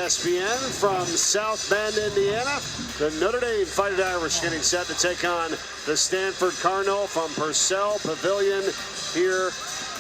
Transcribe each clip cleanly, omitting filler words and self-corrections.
ESPN from South Bend, Indiana. The Notre Dame Fighting Irish getting set to take on the Stanford Cardinal from Purcell Pavilion here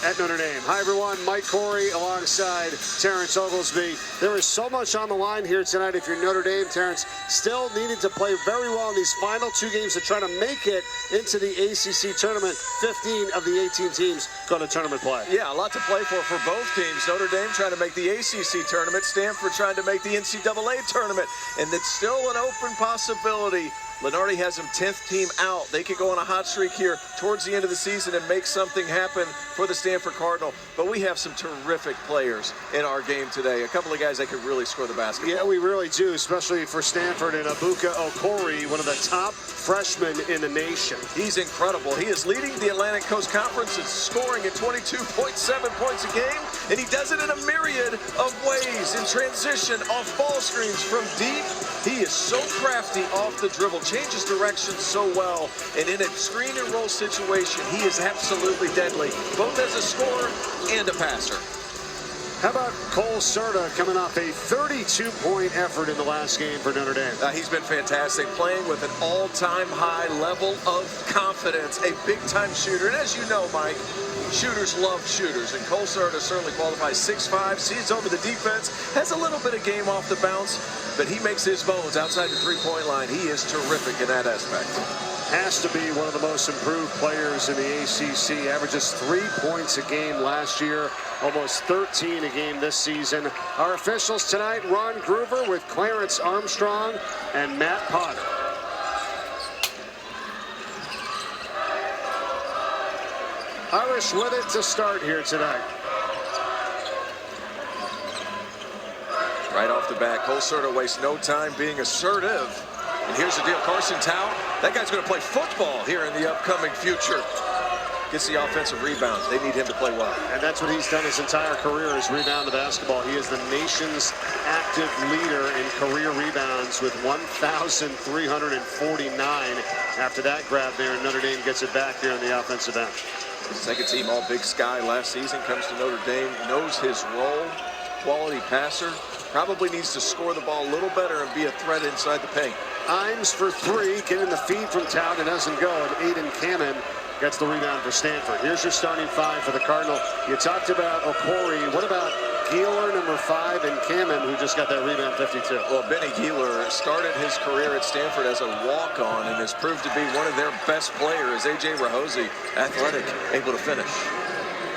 at Notre Dame. Hi, everyone. Mike Corey alongside Terrence Oglesby. There is so much on the line here tonight. If you're Notre Dame, Terrence, still needing to play very well in these final two games to try to make it into the ACC tournament. 15 of the 18 teams go to tournament play. Yeah, a lot to play for both teams. Notre Dame trying to make the ACC tournament. Stanford trying to make the NCAA tournament. And it's still an open possibility. Lenardi has them 10th team out. They could go on a hot streak here towards the end of the season and make something happen for the Stanford Cardinal. But we have some terrific players in our game today. A couple of guys that could really score the basketball. Yeah, we really do, especially for Stanford and Abuka Okori, one of the top freshmen in the nation. He's incredible. He is leading the Atlantic Coast Conference in scoring at 22.7 points a game, and he does it in a myriad of ways. In transition, off ball screens from deep. He is so crafty off the dribble, changes direction so well, and in a screen and roll situation, he is absolutely deadly, both as a scorer and a passer. How about Cole Serta coming off a 32-point effort in the last game for Notre Dame? He's been fantastic, playing with an all-time high level of confidence, a big-time shooter. And as you know, Mike, shooters love shooters, and Cole Serta certainly qualifies 6'5", sees over the defense, has a little bit of game off the bounce, but he makes his bones outside the three-point line. He is terrific in that aspect. Has to be one of the most improved players in the ACC. Averages 3 points a game last year, almost 13 a game this season. Our officials tonight, Ron Groover with Clarence Armstrong and Matt Potter. Irish with it to start here tonight. Right off the bat, Cole Serta wastes no time being assertive. And here's the deal, Carson Tao, that guy's going to play football here in the upcoming future. Gets the offensive rebound. They need him to play well. And that's what he's done his entire career, is rebound the basketball. He is the nation's active leader in career rebounds with 1,349. After that grab there, Notre Dame gets it back here on the offensive end. Second team All Big Sky last season, comes to Notre Dame, knows his role, quality passer, probably needs to score the ball a little better and be a threat inside the paint. Imes for three, getting the feed from Town, it doesn't go, and Aiden Cannon gets the rebound for Stanford. Here's your starting five for the Cardinal. You talked about Okori. What about Geeler, number 5, and Kamen, who just got that rebound, 52? Well, Benny Geeler started his career at Stanford as a walk-on and has proved to be one of their best players. A.J. Rahosi, athletic, able to finish.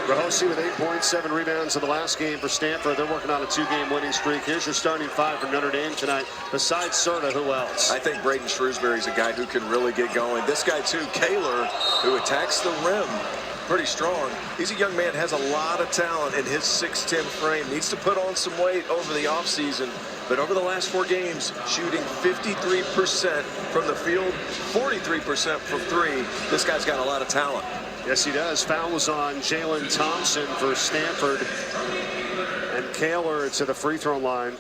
Rahosi with 8 points, 7 rebounds in the last game for Stanford. They're working on a 2-game winning streak. Here's your starting five for Notre Dame tonight. Besides Serta, who else? I think Braden Shrewsbury's a guy who can really get going. This guy, too, Kaler, who attacks the rim pretty strong. He's a young man, has a lot of talent in his 6'10" frame. Needs to put on some weight over the offseason. But over the last 4 games, shooting 53% from the field, 43% from three. This guy's got a lot of talent. Yes, he does. Foul was on Jalen Thompson for Stanford. And Kaler to the free throw line.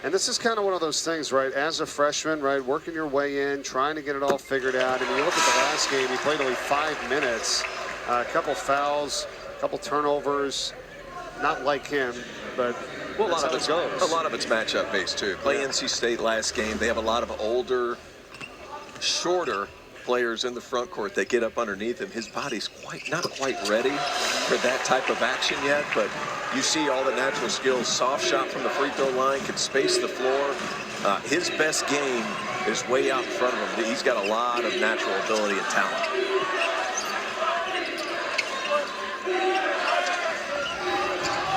And this is kind of one of those things, right? As a freshman, right, working your way in, trying to get it all figured out. And you look at the last game, he played only 5 minutes. A couple fouls, a couple turnovers. Not like him, but well, a lot of it's matchup based too. Play NC State last game. They have a lot of older, shorter players in the front court that get up underneath him. His body's not quite ready for that type of action yet, but you see all the natural skills. Soft shot from the free throw line, can space the floor. His best game is way out in front of him. He's got a lot of natural ability and talent.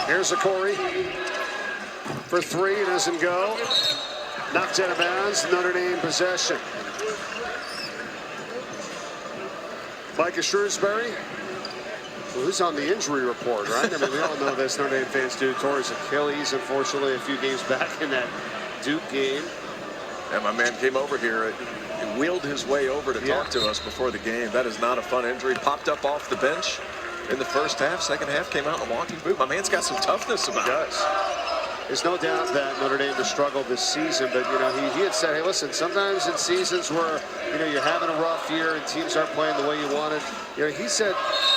Here's Okori for 3. It doesn't go. Knocked out of bounds. Notre Dame possession. Micah Shrewsbury, who's on the injury report, right? I mean, we all know this. Notre Dame fans do. Tore his Achilles, unfortunately, a few games back in that Duke game. And my man came over here. He wheeled his way over to talk to us before the game. That is not a fun injury. Popped up off the bench in the first half. Second half came out in a walking boot. My man's got some toughness about him. There's no doubt that Notre Dame has struggled this season, but he had said, hey, listen, sometimes in seasons where you're having a rough year and teams aren't playing the way you wanted, he said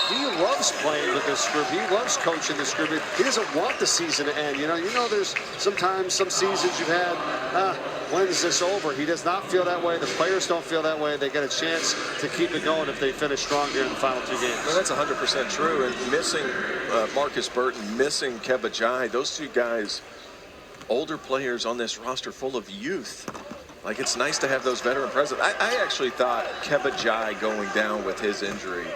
he loves playing with this group. He loves coaching this group. He doesn't want the season to end. There's sometimes some seasons you've had, when is this over? He does not feel that way. The players don't feel that way. They get a chance to keep it going if they finish strong here in the final 2 games. Well, that's 100% true. And missing Marcus Burton, missing Keba Jai, those 2 guys, older players on this roster full of youth. Like, it's nice to have those veteran present. I actually thought Keba Jai going down with his injury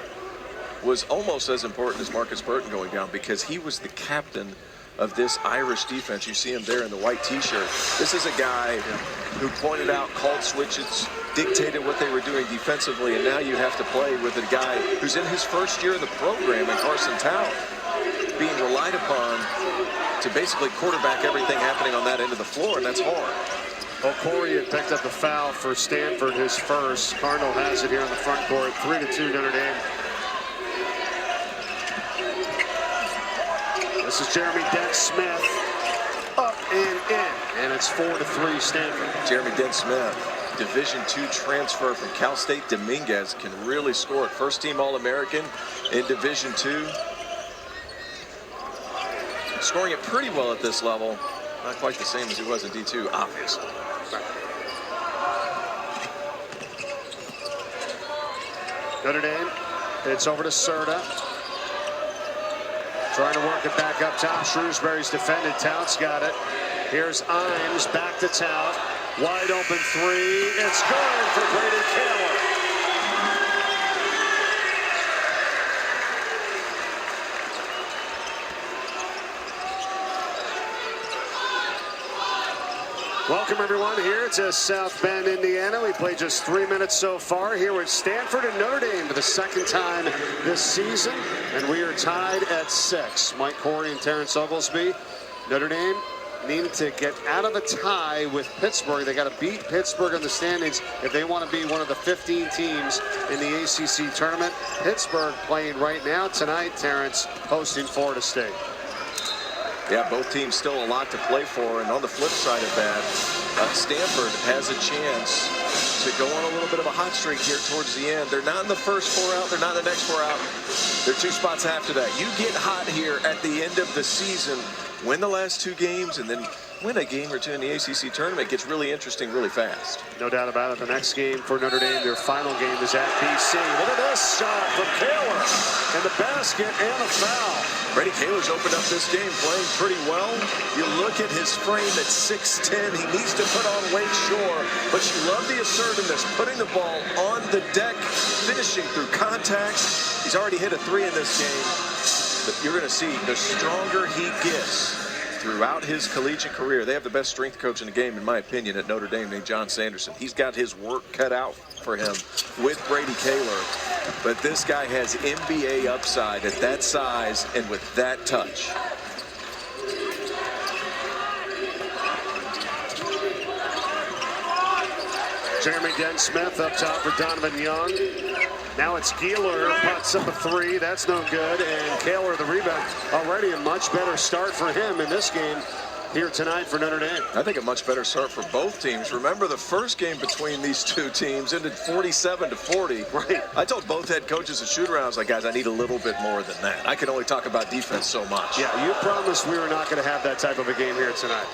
was almost as important as Marcus Burton going down, because he was the captain of this Irish defense. You see him there in the white t-shirt. This is a guy who pointed out, called switches, dictated what they were doing defensively, and now you have to play with a guy who's in his first year of the program, and Carson Towne, being relied upon to basically quarterback everything happening on that end of the floor, and that's hard. Corey had picked up the foul for Stanford, his first. Cardinal has it here in the front court, 3-2 Notre Dame. This is Jeremy Dent-Smith, up and in, and it's 4-3 Stanford. Jeremy Dent-Smith, Division II transfer from Cal State Dominguez, can really score it. First team All-American in Division II. Scoring it pretty well at this level. Not quite the same as he was in D2, obviously. Notre Dame, it's over to Serta. Trying to work it back up top. Shrewsbury's defended. Tout's got it. Here's Imes back to Tout. Wide open 3. It's good for Brady Kaler. Welcome, everyone, here to South Bend, Indiana. We played just 3 minutes so far here with Stanford and Notre Dame for the second time this season, and we are tied at 6. Mike Corey and Terrence Oglesby. Notre Dame needing to get out of a tie with Pittsburgh. They got to beat Pittsburgh in the standings if they want to be one of the 15 teams in the ACC tournament. Pittsburgh playing right now tonight, Terrence, hosting Florida State. Yeah, both teams still a lot to play for, and on the flip side of that, Stanford has a chance to go on a little bit of a hot streak here towards the end. They're not in the first 4 out, they're not in the next 4 out. They're 2 spots after that. You get hot here at the end of the season, win the last 2 games, and then win a game or 2 in the ACC tournament. It gets really interesting really fast. No doubt about it. The next game for Notre Dame, their final game, is at BC. Look at this shot from Kaler in the basket and a foul. Brady Kaler's opened up this game playing pretty well. You look at his frame at 6'10". He needs to put on weight, sure, but you love the assertiveness, putting the ball on the deck, finishing through contact. He's already hit a 3 in this game, but you're going to see the stronger he gets throughout his collegiate career. They have the best strength coach in the game, in my opinion, at Notre Dame, named John Sanderson. He's got his work cut out for him with Brady Kaler, but this guy has NBA upside at that size and with that touch. Jeremy Dent-Smith up top for Donovan Young. Now it's Keeler, puts up a 3. That's no good. And Kaler, the rebound. Already a much better start for him in this game here tonight for Notre Dame. I think a much better start for both teams. Remember, the first game between these 2 teams ended 47-40. Right. I told both head coaches at shoot-around, I was like, guys, I need a little bit more than that. I can only talk about defense so much. Yeah, you promised we were not going to have that type of a game here tonight.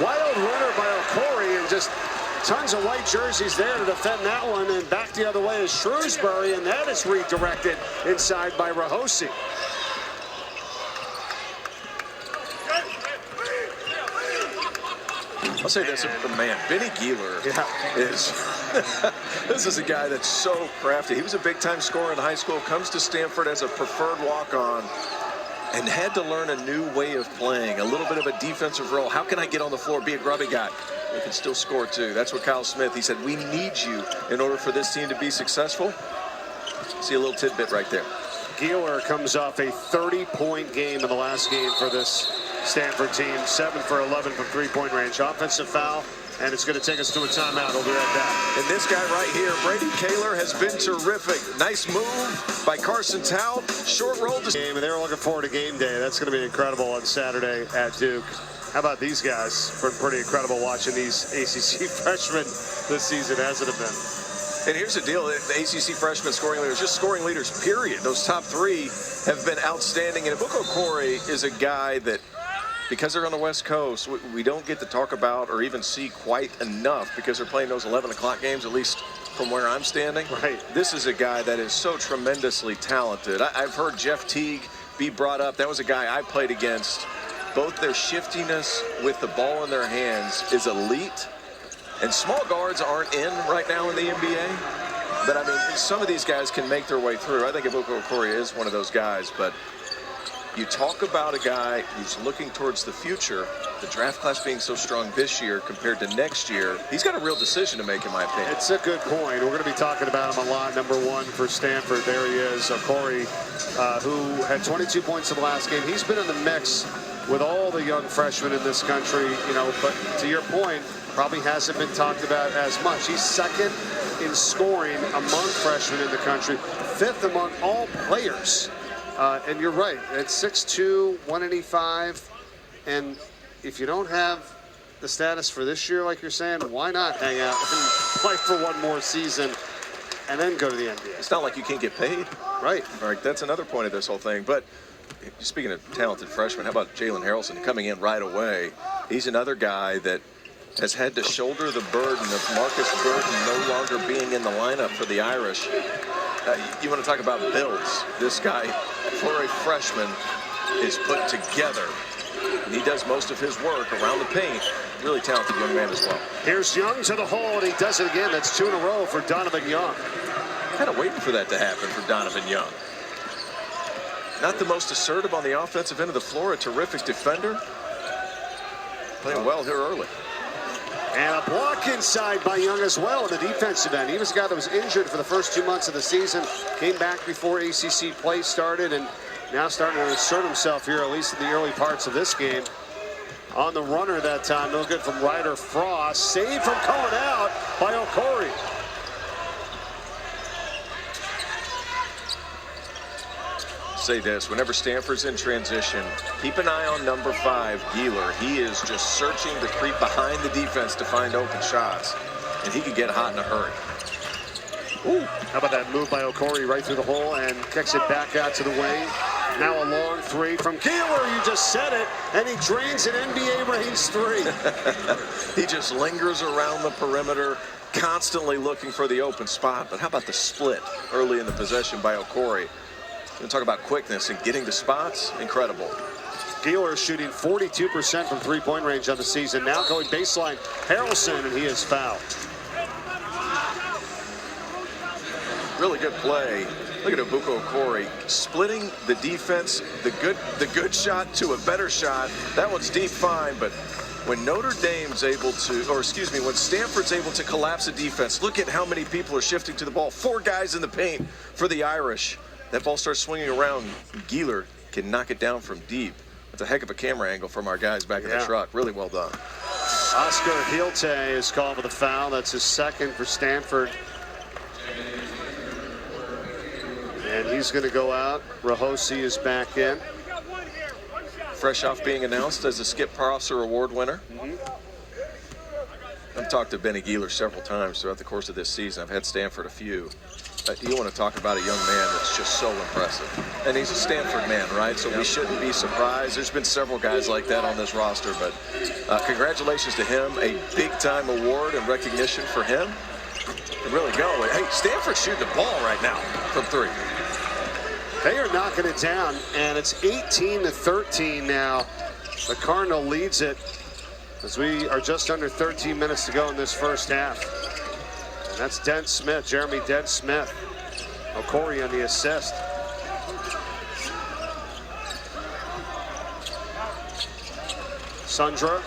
Wild runner by O'Corey, and just tons of white jerseys there to defend that one, and back the other way is Shrewsbury, and that is redirected inside by Rahosi. I'll say this, man, Benny Keeler is, this is a guy that's so crafty. He was a big-time scorer in high school, comes to Stanford as a preferred walk-on, and had to learn a new way of playing, a little bit of a defensive role. How can I get on the floor, be a grubby guy? We can still score too. That's what Kyle Smith, he said, we need you in order for this team to be successful. See a little tidbit right there. Keeler comes off a 30-point game in the last game for this Stanford team. 7 for 11 from 3-point range. Offensive foul, and it's going to take us to a timeout. We'll be right back. And this guy right here, Brady Kaler, has been terrific. Nice move by Carson Tout. Short roll to game, and they were looking forward to game day. That's going to be incredible on Saturday at Duke. How about these guys? Pretty incredible watching these ACC freshmen this season, hasn't it been? And here's the deal, the ACC freshman scoring leaders, just scoring leaders, period. Those top three have been outstanding. And Ebuka Okorie is a guy that, because they're on the West Coast, we don't get to talk about or even see quite enough because they're playing those 11 o'clock games, at least from where I'm standing. Right. This is a guy that is so tremendously talented. I've heard Jeff Teague be brought up. That was a guy I played against. Both their shiftiness with the ball in their hands is elite. And small guards aren't in right now in the NBA. But, I mean, some of these guys can make their way through. I think Ebuka Okorie is one of those guys. But you talk about a guy who's looking towards the future, the draft class being so strong this year compared to next year, he's got a real decision to make, in my opinion. It's a good point. We're going to be talking about him a lot. Number one for Stanford. There he is, Okorie, who had 22 points in the last game. He's been in the mix with all the young freshmen in this country, you know, but to your point, probably hasn't been talked about as much. He's second in scoring among freshmen in the country, fifth among all players. And you're right, it's 6'2", 185. And if you don't have the status for this year, like you're saying, why not hang out and play for one more season and then go to the NBA? It's not like you can't get paid. Right. All right, that's another point of this whole thing. But speaking of talented freshmen, how about Jalen Harrelson coming in right away? He's another guy that has had to shoulder the burden of Marcus Burton no longer being in the lineup for the Irish. You want to talk about builds. This guy, for a freshman, is put together. And he does most of his work around the paint. Really talented young man as well. Here's Young to the hole, and he does it again. That's 2 in a row for Donovan Young. Kind of waiting for that to happen for Donovan Young. Not the most assertive on the offensive end of the floor, a terrific defender. Playing well here early. And a block inside by Young as well on the defensive end. He was a guy that was injured for the first 2 months of the season, came back before ACC play started, and now starting to assert himself here, at least in the early parts of this game. On the runner that time, no good from Ryder Frost. Saved from going out by Okorie. Say this, whenever Stanford's in transition, keep an eye on number 5, Gieler. He is just searching to creep behind the defense to find open shots, and he could get hot in a hurry. Ooh, how about that move by Okorie right through the hole and kicks it back out to the wing. Now a long three from Gieler, you just said it, and he drains an NBA range 3. He just lingers around the perimeter, constantly looking for the open spot. But how about the split early in the possession by Okorie? We're talk about quickness and getting to spots. Incredible. Gieler shooting 42% from three-point range on the season. Now going baseline, Harrelson, and he is fouled. Really good play. Look at Ebuka Okorie splitting the defense, the good shot to a better shot. That one's deep fine, but when Notre Dame's able to, or excuse me, when Stanford's able to collapse the defense, look at how many people are shifting to the ball. 4 guys in the paint for the Irish. That ball starts swinging around. Gieler can knock it down from deep. That's a heck of a camera angle from our guys back in the truck. Really well done. Oscar Hilte is called for the foul. That's his second for Stanford. And he's going to go out. Rahosi is back in. Fresh off being announced as a Skip Prosser Award winner. I've talked to Benny Gieler several times throughout the course of this season. I've had Stanford a few. You want to talk about a young man that's just so impressive. And he's a Stanford man, right? So we shouldn't be surprised. There's been several guys like that on this roster, but congratulations to him. A big-time award and recognition for him. Really go. Hey, Stanford's shooting the ball right now from 3. They are knocking it down, and it's 18-13 now. The Cardinal leads it as we are just under 13 minutes to go in this first half. And that's Dent Smith, Jeremy Dent Smith. Okorie on the assist. Sundra.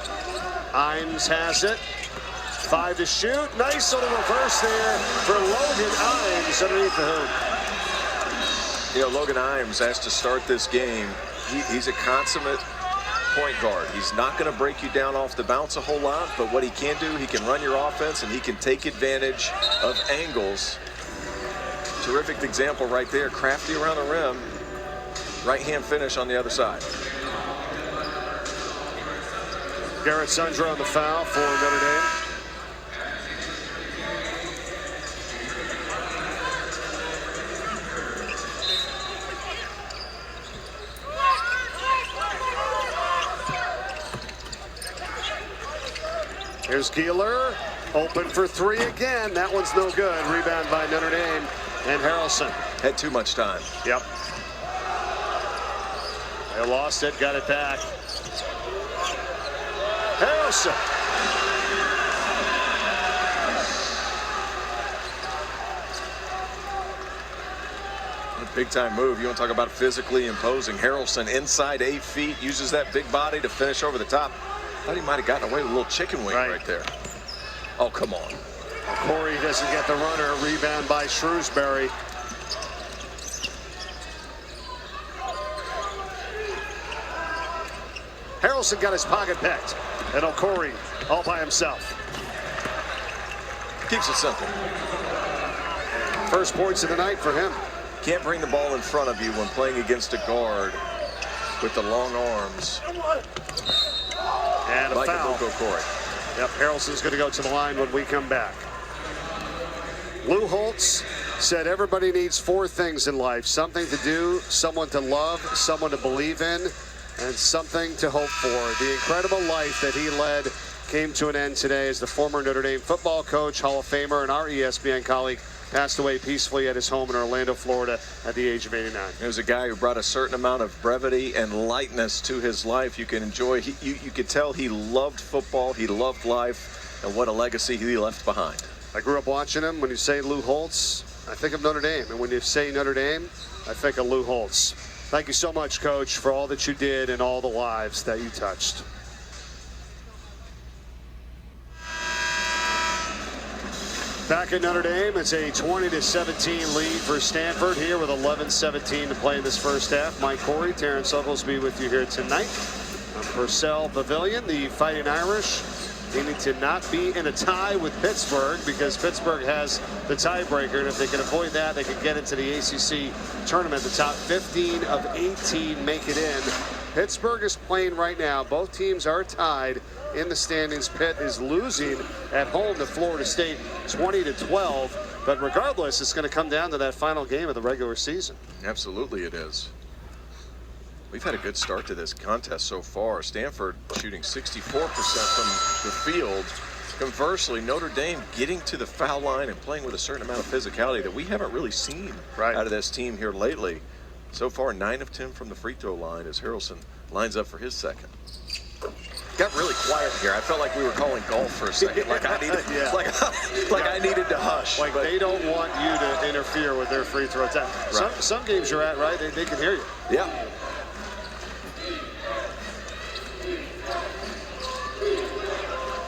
Imes has it. 5 to shoot. Nice little reverse there for Logan Imes underneath the hoop. You know, Logan Imes asked to start this game. He's a consummate point guard. He's not going to break you down off the bounce a whole lot, but what he can do, he can run your offense and he can take advantage of angles. Terrific example right there. Crafty around the rim. Right-hand finish on the other side. Garrett Sundra on the foul for Notre Dame. Here's Keeler, open for three again. That one's no good. Rebound by Notre Dame and Harrelson. Had too much time. Yep. They lost it, got it back. Harrelson. A big-time move. You want to talk about physically imposing. Harrelson inside 8 feet, uses that big body to finish over the top. Thought he might have gotten away with a little chicken wing right there. Oh, come on. Corey doesn't get the runner. Rebound by Shrewsbury. Harrelson got his pocket picked. And O'Corey all by himself. Keeps it simple. First points of the night for him. Can't bring the ball in front of you when playing against a guard with the long arms. And a like foul. Corey. Yep, Harrelson's going to go to the line when we come back. Lou Holtz said everybody needs 4 things in life: something to do, someone to love, someone to believe in, and something to hope for. The incredible life that he led came to an end today as the former Notre Dame football coach, Hall of Famer, and our ESPN colleague passed away peacefully at his home in Orlando, Florida at the age of 89. He was a guy who brought a certain amount of brevity and lightness to his life. You can enjoy. You could tell he loved football. He loved life, and what a legacy he left behind. I grew up watching him. When you say Lou Holtz, I think of Notre Dame. And when you say Notre Dame, I think of Lou Holtz. Thank you so much, Coach, for all that you did and all the lives that you touched. Back at Notre Dame, it's a 20-17 lead for Stanford here with 11:17 to play in this first half. Mike Corey, Terrence Oglesby with you here tonight. Purcell Pavilion, the Fighting Irish needing to not be in a tie with Pittsburgh because Pittsburgh has the tiebreaker, and if they can avoid that, they can get into the ACC tournament. The top 15 of 18 make it in. Pittsburgh is playing right now. Both teams are tied in the standings. Pitt is losing at home to Florida State 20-12, but regardless, it's going to come down to that final game of the regular season. Absolutely it is. We've had a good start to this contest so far. Stanford shooting 64% from the field. Conversely, Notre Dame getting to the foul line and playing with a certain amount of physicality that we haven't really seen out of this team here lately. So far, 9 of 10 from the free throw line as Harrelson lines up for his second. Got really quiet here. I felt like we were calling golf for a second. Like I needed, like I needed to hush. Like they don't want you to interfere with their free throw time. Right. Some games you're at, right? They can hear you. Yeah.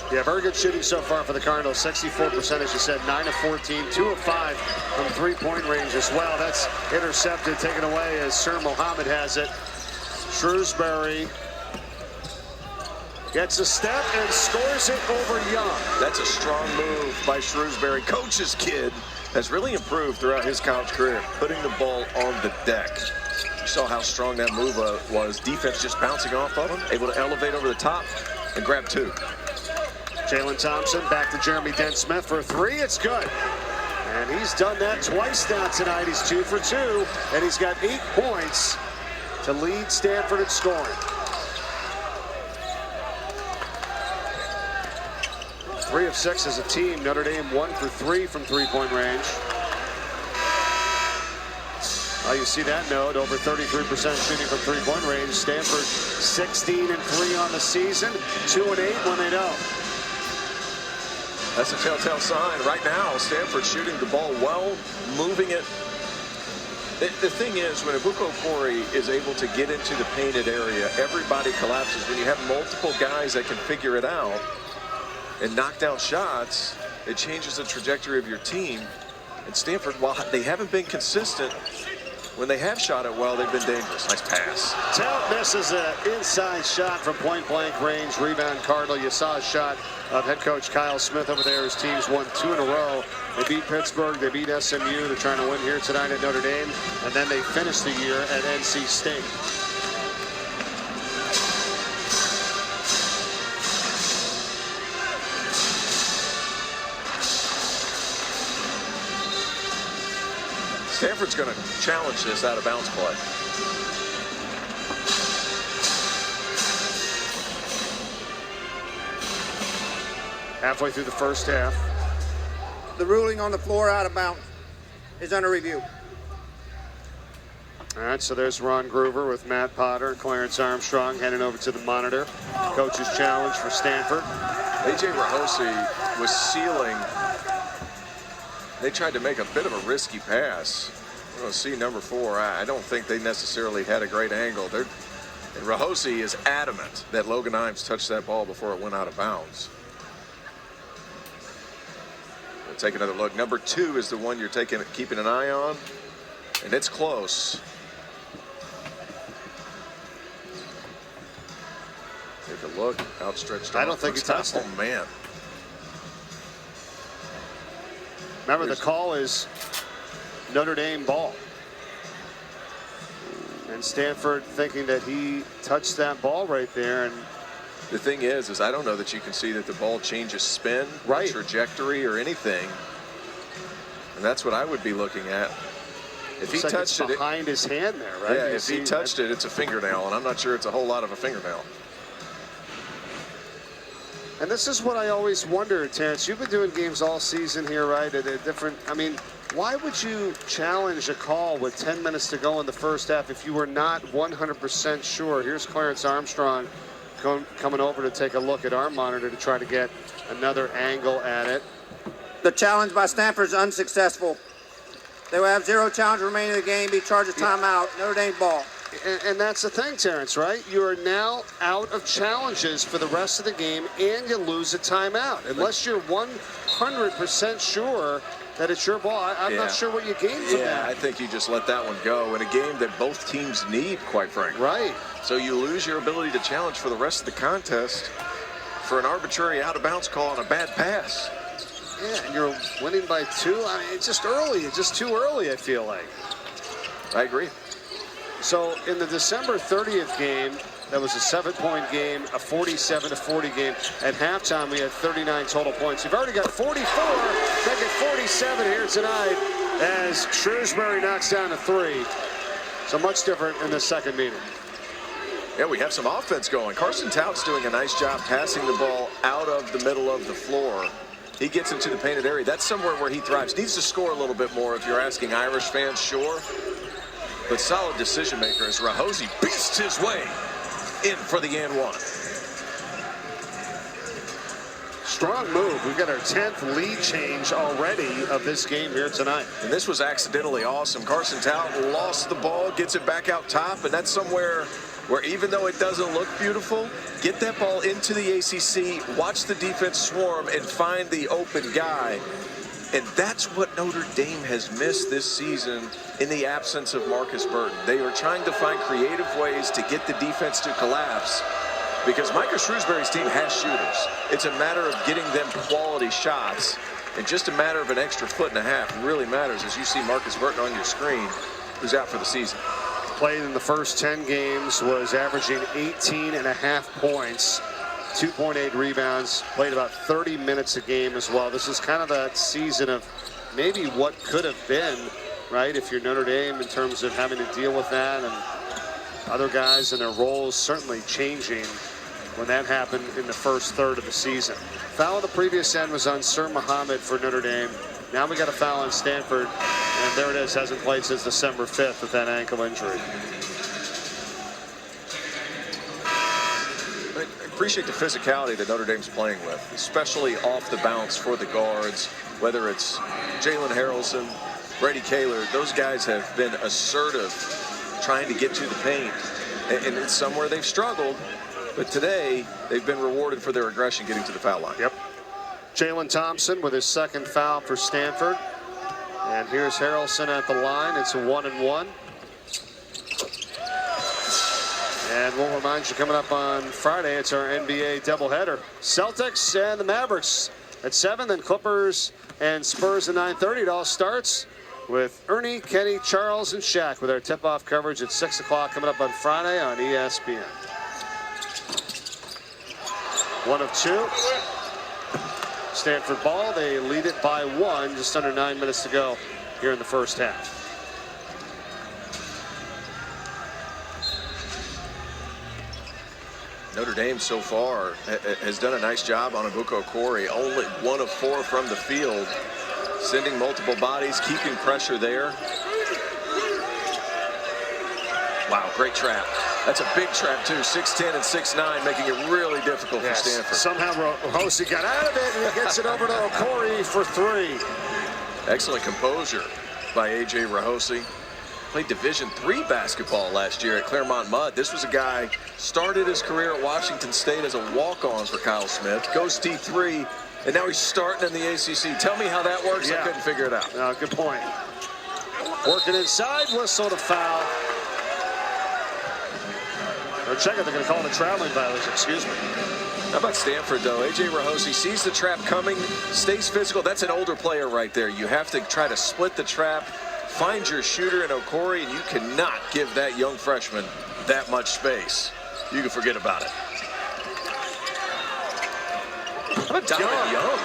Yeah, very good shooting so far for the Cardinals. 64%, as you said, 9 of 14, 2 of 5 from three-point range as well. That's intercepted, taken away as Sir Mohammed has it. Shrewsbury gets a step and scores it over Young. That's a strong move by Shrewsbury. Coach's kid has really improved throughout his college career, putting the ball on the deck. You saw how strong that move was. Defense just bouncing off of him, able to elevate over the top and grab 2. Jalen Thompson back to Jeremy Dent-Smith for 3. It's good. And he's done that twice now tonight. He's 2 for 2, and he's got 8 points to lead Stanford in scoring. 3 of 6 as a team. Notre Dame 1 for 3 from three-point range. You see that note, over 33% shooting from three-point range. Stanford 16 and 3 on the season, 2 and 8 when they don't. That's a telltale sign. Right now, Stanford shooting the ball well, moving it. The thing is, when Ebuka Corey is able to get into the painted area, everybody collapses. When you have multiple guys that can figure it out and knock down shots, it changes the trajectory of your team. And Stanford, while they haven't been consistent, when they have shot it well, they've been dangerous. Nice pass. Talent misses an inside shot from point-blank range. Rebound Cardinal. You saw a shot of head coach Kyle Smith over there. His team's won 2 in a row. They beat Pittsburgh. They beat SMU. They're trying to win here tonight at Notre Dame. And then they finished the year at NC State. Stanford's going to challenge this out of bounds play. Halfway through the first half. The ruling on the floor out of bounds is under review. All right, so there's Ron Groover with Matt Potter, Clarence Armstrong heading over to the monitor. Coach's challenge for Stanford. A.J. Rahosi was sealing. They tried to make a bit of a risky pass. We're going to see number 4. I don't think they necessarily had a great angle. And Rahosi is adamant that Logan Imes touched that ball before it went out of bounds. We'll take another look. Number 2 is the one you're keeping an eye on, and it's close. Take a look. Outstretched arm. I don't think he touched it. Oh, man. Remember, the call is Notre Dame ball. And Stanford thinking that he touched that ball right there. And the thing is I don't know that you can see that the ball changes spin, right, trajectory, or anything. And that's what I would be looking at. If he touched it behind his hand there, right? Yeah, if he touched it, it's a fingernail, and I'm not sure it's a whole lot of a fingernail. And this is what I always wonder, Terrence. You've been doing games all season here, right? At a different, I mean, why would you challenge a call with 10 minutes to go in the first half if you were not 100% sure? Here's Clarence Armstrong coming over to take a look at our monitor to try to get another angle at it. The challenge by Stanford is unsuccessful. They will have 0 challenge remaining in the game. Be charged a timeout. Notre Dame ball. And that's the thing, Terrence, right? You are now out of challenges for the rest of the game, and you lose a timeout. Unless you're 100% sure that it's your ball. I'm not sure what you gain from that. Yeah, I think you just let that one go in a game that both teams need, quite frankly. Right. So you lose your ability to challenge for the rest of the contest for an arbitrary out-of-bounds call on a bad pass. Yeah, and you're winning by 2. I mean, it's just early. It's just too early, I feel like. I agree. So in the December 30th game, that was a 7-point game, a 47-40 game. At halftime, we had 39 total points. You've already got 44, making 47 here tonight as Shrewsbury knocks down a 3. So much different in the second meeting. Yeah, we have some offense going. Carson Tout's doing a nice job passing the ball out of the middle of the floor. He gets into the painted area. That's somewhere where he thrives. Needs to score a little bit more if you're asking Irish fans, sure. But solid decision maker as Rahosi beasts his way in for the and 1. Strong move. We've got our 10th lead change already of this game here tonight. And this was accidentally awesome. Carson Tout lost the ball, gets it back out top, and that's somewhere where even though it doesn't look beautiful, get that ball into the ACC, watch the defense swarm, and find the open guy. And that's what Notre Dame has missed this season in the absence of Marcus Burton. They are trying to find creative ways to get the defense to collapse because Micah Shrewsbury's team has shooters. It's a matter of getting them quality shots, and just a matter of an extra 1.5 foot really matters as you see Marcus Burton on your screen, who's out for the season. Played in the first 10 games, was averaging 18.5 points. 2.8 rebounds, played about 30 minutes a game as well. This is kind of that season of maybe what could have been, right, if you're Notre Dame in terms of having to deal with that and other guys and their roles certainly changing when that happened in the first third of the season. Foul on the previous end was on Sir Muhammad for Notre Dame. Now we got a foul on Stanford, and there it is, hasn't played since December 5th with that ankle injury. Appreciate the physicality that Notre Dame's playing with, especially off the bounce for the guards, whether it's Jalen Harrelson, Brady Kaler. Those guys have been assertive trying to get to the paint, and it's somewhere they've struggled, but today they've been rewarded for their aggression getting to the foul line. Yep. Jalen Thompson with his second foul for Stanford, and here's Harrelson at the line. It's a 1-and-1. And we'll remind you, coming up on Friday, it's our NBA doubleheader. Celtics and the Mavericks at 7, then Clippers and Spurs at 9:30. It all starts with Ernie, Kenny, Charles, and Shaq with our tip-off coverage at 6 o'clock coming up on Friday on ESPN. 1 of 2. Stanford ball. They lead it by 1, just under 9 minutes to go here in the first half. Notre Dame so far has done a nice job on Abuko Okori. Only 1 of 4 from the field, sending multiple bodies, keeping pressure there. Wow, great trap. That's a big trap too. 6'10" and 6'9", making it really difficult for Stanford. Somehow Rahosi got out of it, and he gets it over to Okori for 3. Excellent composure by A.J. Rahosi. Played Division III basketball last year at Claremont Mudd. This was a guy, started his career at Washington State as a walk-on for Kyle Smith, goes D3, and now he's starting in the ACC. Tell me how that works. I couldn't figure it out. No, good point. Working inside, whistle to foul. Or check it, they're going to call it a traveling violation, excuse me. How about Stanford, though? A.J. Rahosi sees the trap coming, stays physical. That's an older player right there. You have to try to split the trap, find your shooter in Okori, and you cannot give that young freshman that much space. You can forget about it. How about Donovan Young?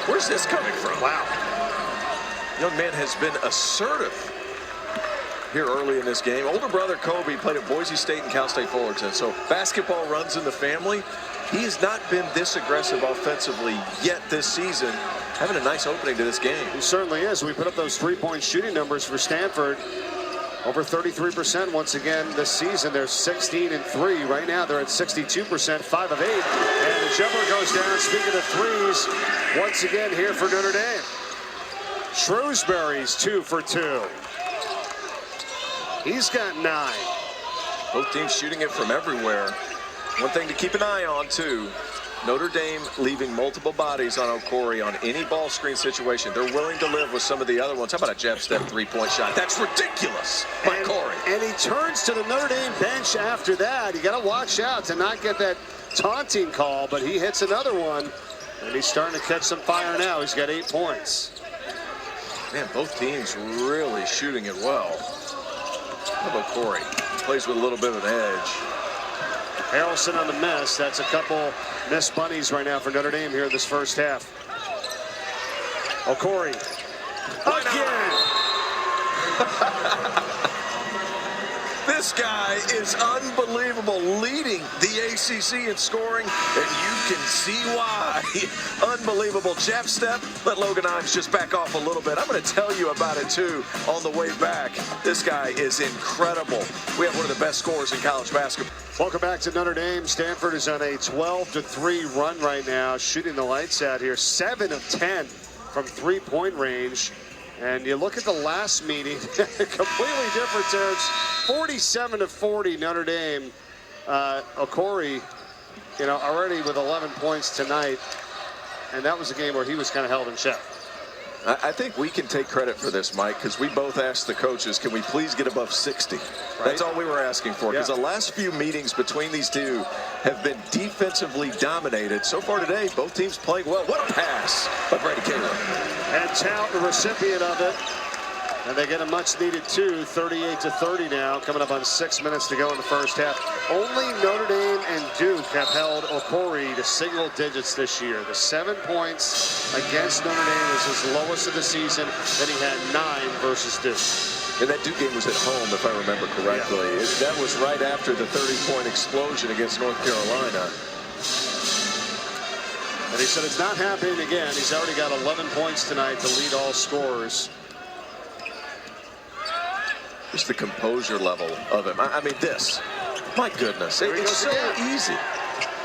Where's this coming from? Wow. Young man has been assertive here early in this game. Older brother Kobe played at Boise State and Cal State Fullerton, so basketball runs in the family. He has not been this aggressive offensively yet this season, having a nice opening to this game. He certainly is. We put up those three-point shooting numbers for Stanford. Over 33% once again this season. They're 16 and 3. Right now they're at 62%, 5 of 8. And the jumper goes down. Speaking of threes, once again here for Notre Dame. Shrewsbury's 2 for 2. He's got 9. Both teams shooting it from everywhere. One thing to keep an eye on, too, Notre Dame leaving multiple bodies on Okori on any ball screen situation. They're willing to live with some of the other ones. How about a jab step three-point shot? That's ridiculous by Corey. And he turns to the Notre Dame bench after that. You got to watch out to not get that taunting call, but he hits another one, and he's starting to catch some fire now. He's got 8 points. Man, both teams really shooting it well. How about Corey? Plays with a little bit of an edge. Harrelson on the miss. That's a couple missed bunnies right now for Notre Dame here in this first half. Okori. Again. This guy is unbelievable, leading the ACC in scoring, and you can see why. Unbelievable jab step. Let Logan Imes just back off a little bit. I'm going to tell you about it, too, on the way back. This guy is incredible. We have one of the best scorers in college basketball. Welcome back to Notre Dame. Stanford is on a 12-3 run right now, shooting the lights out here. 7 of 10 from three-point range. And you look at the last meeting, completely different terms. 47-40 Notre Dame. Okori, already with 11 points tonight. And that was a game where he was kind of held in check. I think we can take credit for this, Mike, because we both asked the coaches, can we please get above 60? Right? That's all we were asking for, because the last few meetings between these two have been defensively dominated. So far today, both teams playing well. What a pass by Brady Kaler. And Tout, the recipient of it. And they get a much-needed 2, 38-30 now, coming up on 6 minutes to go in the first half. Only Notre Dame and Duke have held Okori to single digits this year. The 7 points against Notre Dame is his lowest of the season. Then he had 9 versus Duke. And that Duke game was at home, if I remember correctly. That was right after the 30-point explosion against North Carolina. And he said it's not happening again. He's already got 11 points tonight to lead all scorers. Just the composure level of him. I mean, my goodness, it's so easy.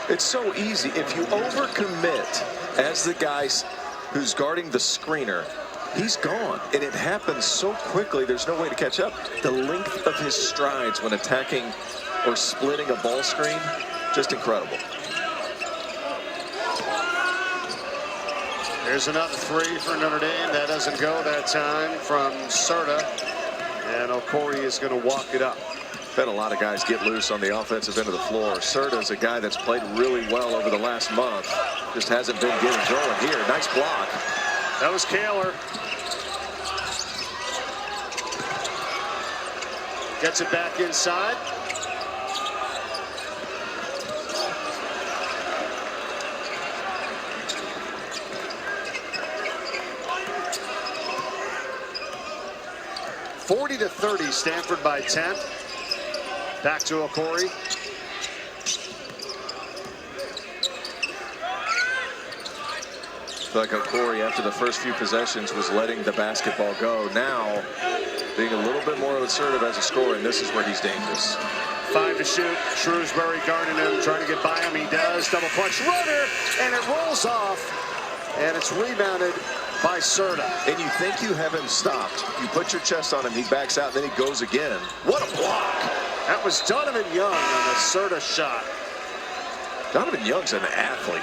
It's so easy. If you overcommit as the guy who's guarding the screener, he's gone. And it happens so quickly, there's no way to catch up. The length of his strides when attacking or splitting a ball screen, just incredible. There's another 3 for Notre Dame. That doesn't go that time from Serta. And Okori is going to walk it up. Had a lot of guys get loose on the offensive end of the floor. Serta is a guy that's played really well over the last month. Just hasn't been getting going here. Nice block. That was Kaler. Gets it back inside. (40-30), Stanford by 10. Back to Okori. I feel like Okori, after the first few possessions, was letting the basketball go. Now, being a little bit more assertive as a scorer, and this is where he's dangerous. 5 to shoot. Shrewsbury guarding him, trying to get by him. He does. Double clutch runner, and it rolls off, and it's rebounded by Serta. And you think you have him stopped. You put your chest on him, he backs out, then he goes again. What a block! That was Donovan Young on the Serta shot. Donovan Young's an athlete.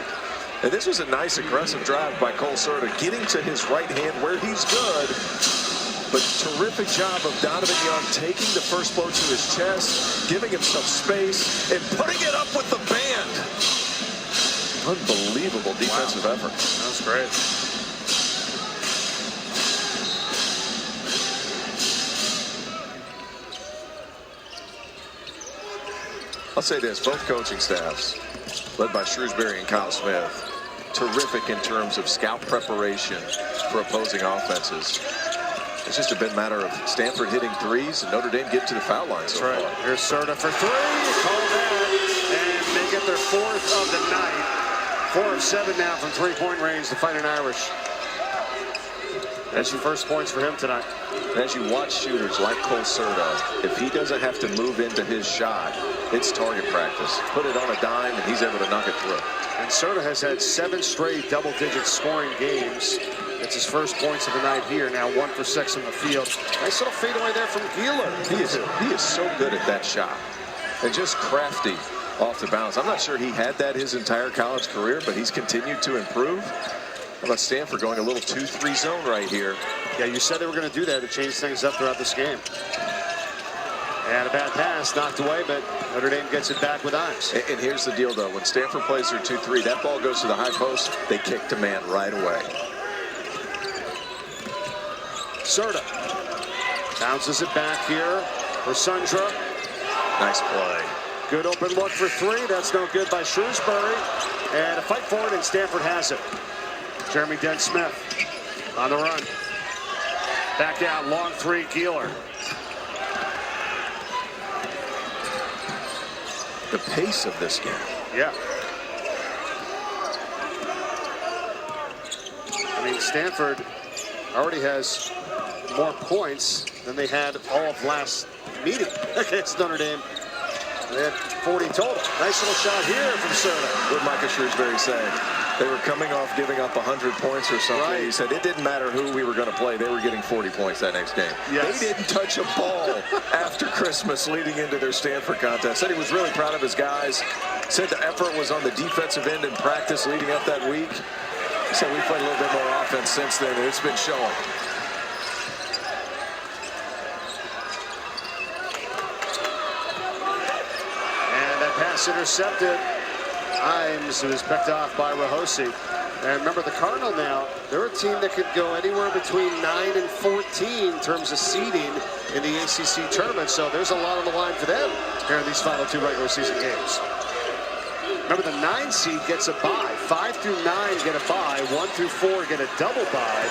And this was a nice aggressive drive by Cole Serta, getting to his right hand where he's good. But terrific job of Donovan Young taking the first blow to his chest, giving himself space, and putting it up with the band. Unbelievable defensive effort. That was great. I'll say this, both coaching staffs, led by Shrewsbury and Kyle Smith, terrific in terms of scout preparation for opposing offenses. It's just a bit matter of Stanford hitting threes and Notre Dame getting to the foul line so far. Here's Serta for 3. Call that, and they get their 4th of the night. 4 of 7 now from 3-point range. The Fighting Irish. That's your first points for him tonight. As you watch shooters like Cole Serta, if he doesn't have to move into his shot, it's target practice. Put it on a dime, and he's able to knock it through. And Serta has had 7 straight double-digit scoring games. It's his first points of the night here. Now 1 for 6 in the field. Nice little fadeaway there from Gieler. He is so good at that shot. And just crafty off the bounce. I'm not sure he had that his entire college career, but he's continued to improve. How about Stanford going a little 2-3 zone right here? Yeah, you said they were going to do that to change things up throughout this game. And a bad pass knocked away, but Notre Dame gets it back with Imes. And here's the deal, though. When Stanford plays their 2-3, that ball goes to the high post. They kick to man right away. Serta bounces it back here for Sundra. Nice play. Good open look for 3. That's no good by Shrewsbury. And a fight for it, and Stanford has it. Jeremy Dent-Smith on the run. Back out, long 3, Gieler. The pace of this game. Yeah. I mean, Stanford already has more points than they had all of last meeting against Notre Dame. They had 40 total. Nice little shot here from Serta. What Micah Shrewsbury said. They were coming off giving up 100 points or something. Right. He said it didn't matter who we were going to play. They were getting 40 points that next game. Yes. They didn't touch a ball after Christmas leading into their Stanford contest. Said he was really proud of his guys. Said the effort was on the defensive end in practice leading up that week. He said we played a little bit more offense since then, and it's been showing. And that pass intercepted. Imes, who was picked off by Rahosi. And remember, the Cardinal now, they're a team that could go anywhere between 9 and 14 in terms of seeding in the ACC tournament. So there's a lot on the line for them here in these final 2 regular season games. Remember, the 9 seed gets a bye. 5 through 9 get a bye. 1 through 4 get a double bye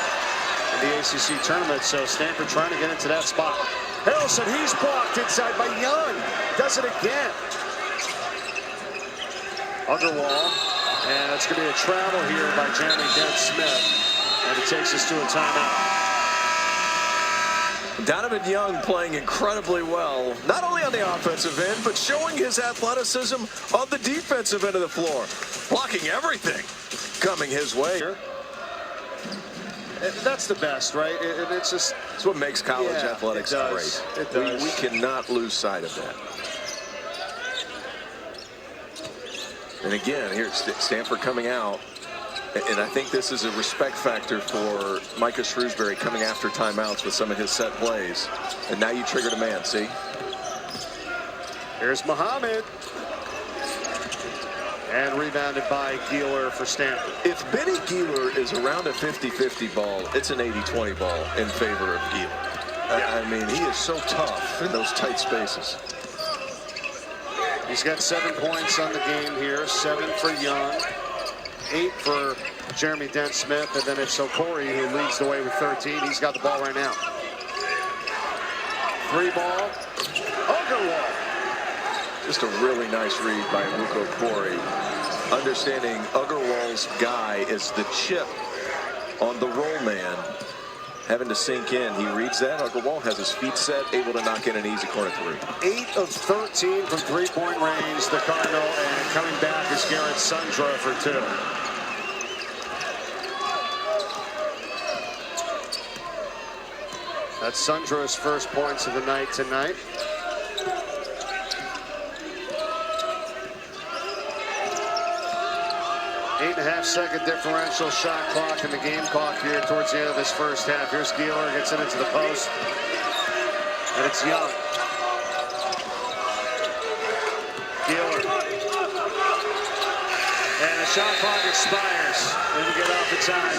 in the ACC tournament. So Stanford trying to get into that spot. Harrelson, he's blocked inside by Young. Does it again. Underwall, and it's going to be a travel here by Jeremy Dent-Smith, and it takes us to a timeout. Donovan Young playing incredibly well, not only on the offensive end, but showing his athleticism on the defensive end of the floor, blocking everything coming his way. That's the best, right? It's just it's what makes college athletics great. It does. We cannot lose sight of that. And again, here's Stanford coming out. And I think this is a respect factor for Micah Shrewsbury coming after timeouts with some of his set plays. And now you triggered a man, see? Here's Muhammad. And rebounded by Gieler for Stanford. If Benny Gieler is around a 50-50 ball, it's an 80-20 ball in favor of Gieler. Yeah. I mean, he is so tough in those tight spaces. He's got 7 points on the game here, 7 for Young, 8 for Jeremy Dent-Smith, and then it's Okori who leads the way with 13. He's got the ball right now. 3 ball, Ogerwal. Just a really nice read by Luke Okori. Understanding Uggerwal's guy is the chip on the roll man. Having to sink in. He reads that. Uggerwal has his feet set, able to knock in an easy corner 3. 8 of 13 from three-point range, the Cardinal, and coming back is Garrett Sundra for 2. That's Sundra's first points of the night tonight. 8.5-second differential shot clock in the game clock here towards the end of this first half. Here's Gieler, gets it into the post, and it's Young. Gieler. And the shot clock expires. Didn't get off the time.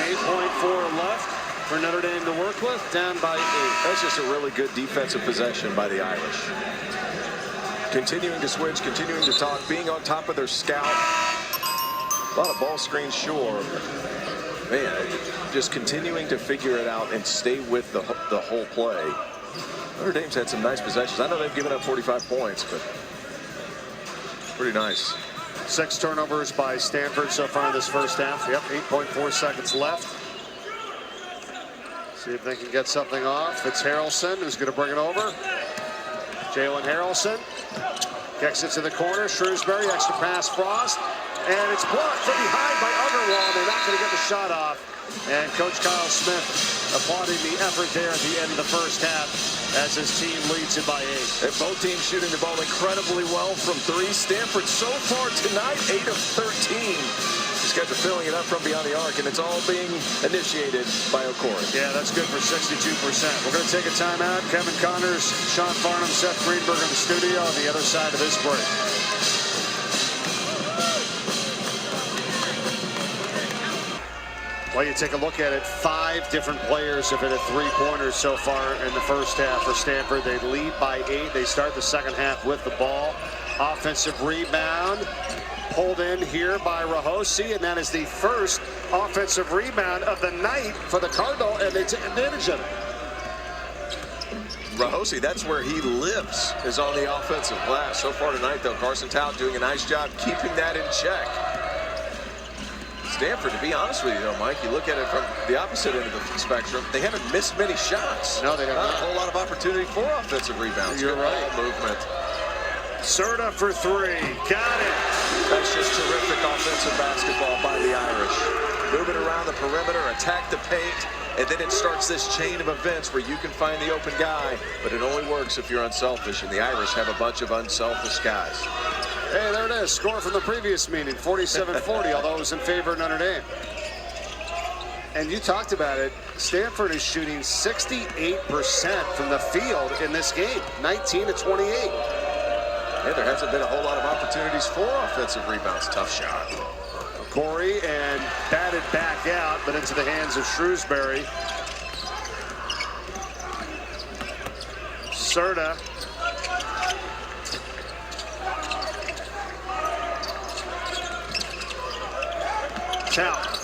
8.4 left for Notre Dame to work with, down by 8. That's just a really good defensive possession by the Irish. Continuing to switch, continuing to talk, being on top of their scout. A lot of ball screens, sure. Man, just continuing to figure it out and stay with the whole play. Notre Dame's had some nice possessions. I know they've given up 45 points, but pretty nice. 6 turnovers by Stanford so far in this first half. Yep, 8.4 seconds left. See if they can get something off. It's Harrelson who's going to bring it over. Jalen Harrelson kicks it to the corner. Shrewsbury, extra pass, Frost. And it's blocked from behind by Uggerwal. They're not going to get the shot off. And Coach Kyle Smith applauding the effort there at the end of the first half as his team leads it by 8. And both teams shooting the ball incredibly well from 3. Stanford so far tonight, 8 of 13. These guys are filling it up from beyond the arc, and it's all being initiated by Okori. Yeah, that's good for 62%. We're going to take a timeout. Kevin Connors, Sean Farnham, Seth Greenberg in the studio on the other side of this break. Well, you take a look at it, 5 different players have hit a 3-pointer so far in the first half for Stanford. They lead by 8. They start the second half with the ball. Offensive rebound pulled in here by Rahosi, and that is the first offensive rebound of the night for the Cardinal, and they take advantage of it. Rahosi, that's where he lives, is on the offensive glass. So far tonight, though, Carson Tout doing a nice job keeping that in check. Stanford, to be honest with you, though, Mike, you look at it from the opposite end of the spectrum, they haven't missed many shots. No, they have not. A whole lot of opportunity for offensive rebounds. You're right. Ball movement. Serta for 3. Got it. That's just terrific offensive basketball by the Irish. Moving around the perimeter, attack the paint, and then it starts this chain of events where you can find the open guy, but it only works if you're unselfish, and the Irish have a bunch of unselfish guys. Hey, there it is. Score from the previous meeting, 47-40, although it was in favor of Notre Dame. And you talked about it. Stanford is shooting 68% from the field in this game, 19 to 28. Yeah, there hasn't been a whole lot of opportunities for offensive rebounds. Tough shot. Corey and batted back out, but into the hands of Shrewsbury. Serta. Tout.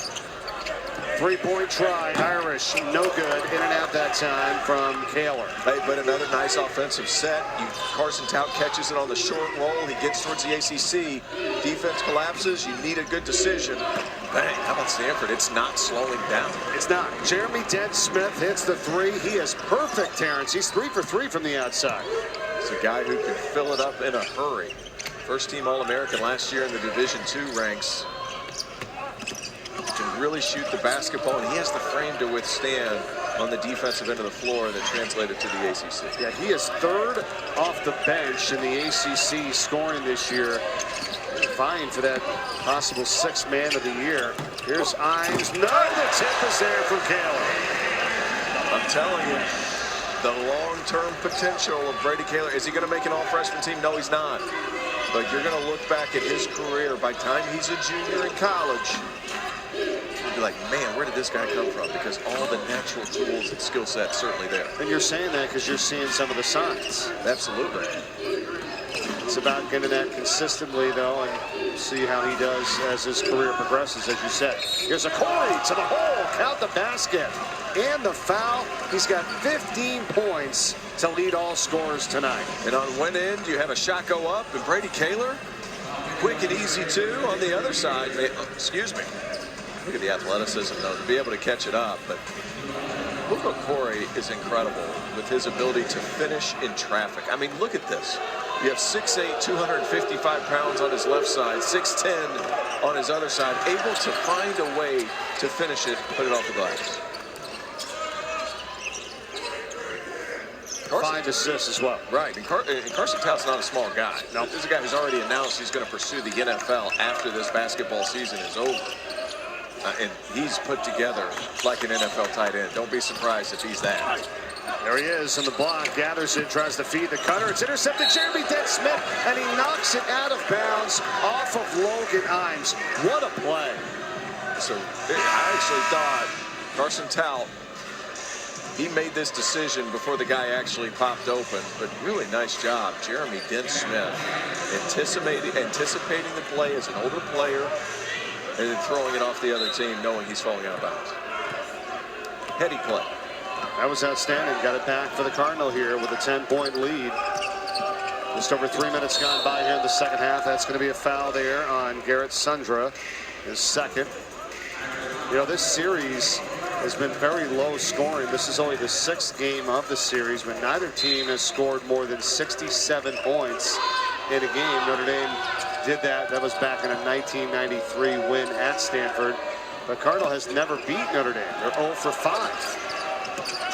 3-point try. Irish, no good. In and out that time from Kaler. Hey, but another nice offensive set. Carson Tout catches it on the short roll. He gets towards the ACC. Defense collapses. You need a good decision. Bang, how about Stanford? It's not slowing down. It's not. Jeremy Dent-Smith hits the 3. He is perfect, Terrence. He's 3 for 3 from the outside. It's a guy who can fill it up in a hurry. First team All-American last year in the Division II ranks. Can really shoot the basketball, and he has the frame to withstand on the defensive end of the floor that translated to the ACC. Yeah, he is 3rd off the bench in the ACC scoring this year, vying for that possible 6th man of the year. Here's Imes. No, the tip is there from Kaler. I'm telling you, the long-term potential of Brady Kaler. Is he going to make an all-freshman team? No, he's not. But you're going to look back at his career. By the time he's a junior in college, you'll be like, man, where did this guy come from? Because all the natural tools and skill set certainly there. And you're saying that because you're seeing some of the signs. Absolutely. It's about getting that consistently, though, and see how he does as his career progresses, as you said. Here's a Corey to the hole. Count the basket and the foul. He's got 15 points to lead all scorers tonight. And on one end, you have a shot go up, and Brady Kaler, quick and easy, too. On the other side, excuse me. Look at the athleticism, though, to be able to catch it up. But Luka Corey is incredible with his ability to finish in traffic. I mean, look at this. You have 6'8", 255 pounds on his left side, 6'10" on his other side, able to find a way to finish it, put it off the glass. 5 assists as well. Right, and Carson Tout's not a small guy. No. This is a guy who's already announced he's going to pursue the NFL after this basketball season is over. And he's put together like an NFL tight end. Don't be surprised if he's that. There he is on the block, gathers it, tries to feed the cutter. It's intercepted, Jeremy Dent-Smith, and he knocks it out of bounds off of Logan Imes. What a play. So I actually thought Carson Tout, he made this decision before the guy actually popped open, but really nice job, Jeremy Dent-Smith, anticipating the play as an older player and then throwing it off the other team knowing he's falling out of bounds. Heady play. That was outstanding. Got it back for the Cardinal here with a 10-point lead. Just over 3 minutes gone by here in the second half. That's going to be a foul there on Garrett Sundra, his second. You know, this series has been very low scoring. This is only the 6th game of the series, but neither team has scored more than 67 points in a game. Notre Dame did that. That was back in a 1993 win at Stanford. But Cardinal has never beat Notre Dame. They're 0 for 5.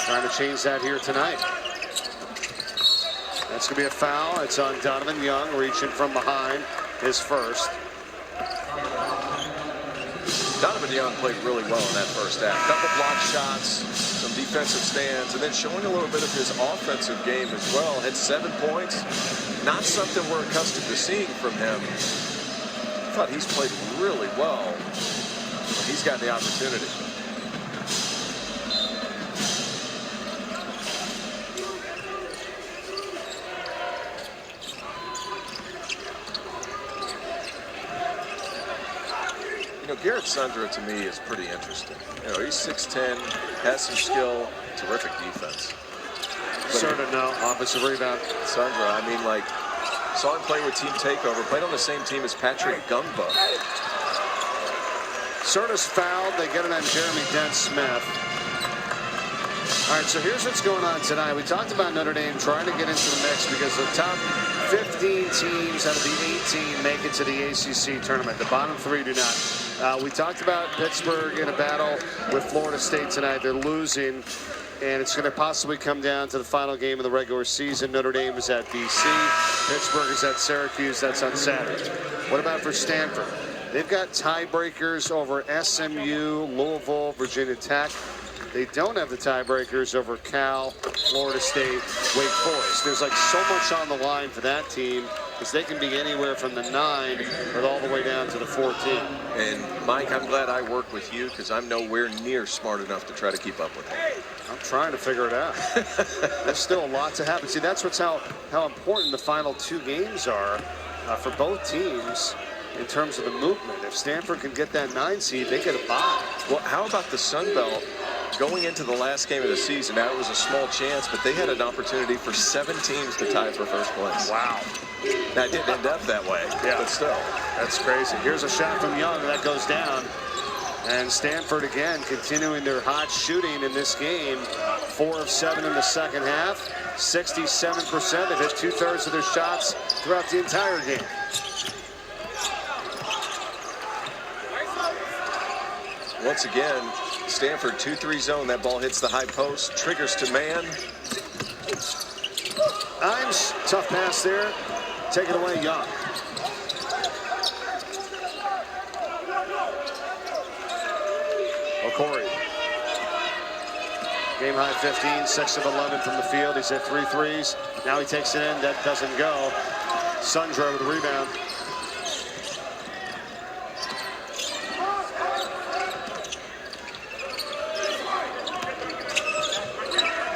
Trying to change that here tonight. That's going to be a foul. It's on Donovan Young, reaching from behind, his first. Donovan Young played really well in that first half. Couple block shots, some defensive stands, and then showing a little bit of his offensive game as well. Had 7 points. Not something we're accustomed to seeing from him. I thought he's played really well. He's got the opportunity. Garrett Sundra, to me, is pretty interesting. You know, he's 6'10", has some skill, terrific defense. Sundra, no, offensive rebound. Sundra, I mean, like, saw him play with Team Takeover, played on the same team as Patrick Gumba. Serta's fouled. They get it on Jeremy Dent-Smith. All right, so here's what's going on tonight. We talked about Notre Dame trying to get into the mix because the top 15 teams out of the 18 make it to the ACC tournament. The bottom 3 do not. We talked about Pittsburgh in a battle with Florida State tonight. They're losing, and it's going to possibly come down to the final game of the regular season. Notre Dame is at BC. Pittsburgh is at Syracuse. That's on Saturday. What about for Stanford? They've got tiebreakers over SMU, Louisville, Virginia Tech. They don't have the tiebreakers over Cal, Florida State, Wake Forest. There's like so much on the line for that team because they can be anywhere from the 9 or all the way down to the 14. And Mike, I'm glad I work with you because I'm nowhere near smart enough to try to keep up with it. I'm trying to figure it out. There's still a lot to happen. See, that's what's how important the final 2 games are for both teams in terms of the movement. If Stanford can get that 9 seed, they get a bye. Well, how about the Sun Belt? Going into the last game of the season, now it was a small chance, but they had an opportunity for 7 teams to tie for first place. Wow. That didn't end up that way, but still. That's crazy. Here's a shot from Young. That goes down. And Stanford, again, continuing their hot shooting in this game. 4 of 7 in the second half. 67%. They've hit 2/3 of their shots throughout the entire game. Once again, Stanford 2-3 zone. That ball hits the high post, triggers to man. Imes, tough pass there. Take it away, Young. Corey. Game high 15, 6 of 11 from the field. He's hit 3 threes. Now he takes it in. That doesn't go. Sundro with the rebound.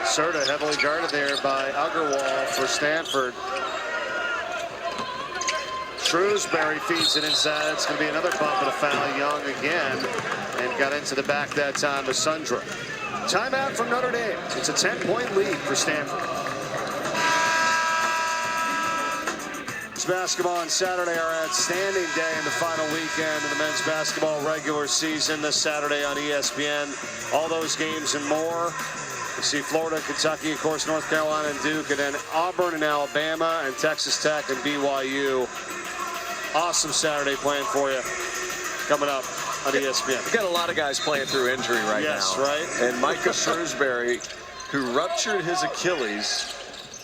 Serta heavily guarded there by Agarwal for Stanford. Shrewsbury feeds it inside. It's going to be another bump and a foul. Young again, and got into the back that time to Sundro. Timeout from Notre Dame. It's a 10-point lead for Stanford. Men's basketball on Saturday, our outstanding day in the final weekend of the men's basketball regular season this Saturday on ESPN. All those games and more. You see Florida, Kentucky, of course, North Carolina and Duke, and then Auburn and Alabama and Texas Tech and BYU. Awesome Saturday playing for you coming up on ESPN. We've got a lot of guys playing through injury right now. Yes, right. And Micah Shrewsbury, who ruptured his Achilles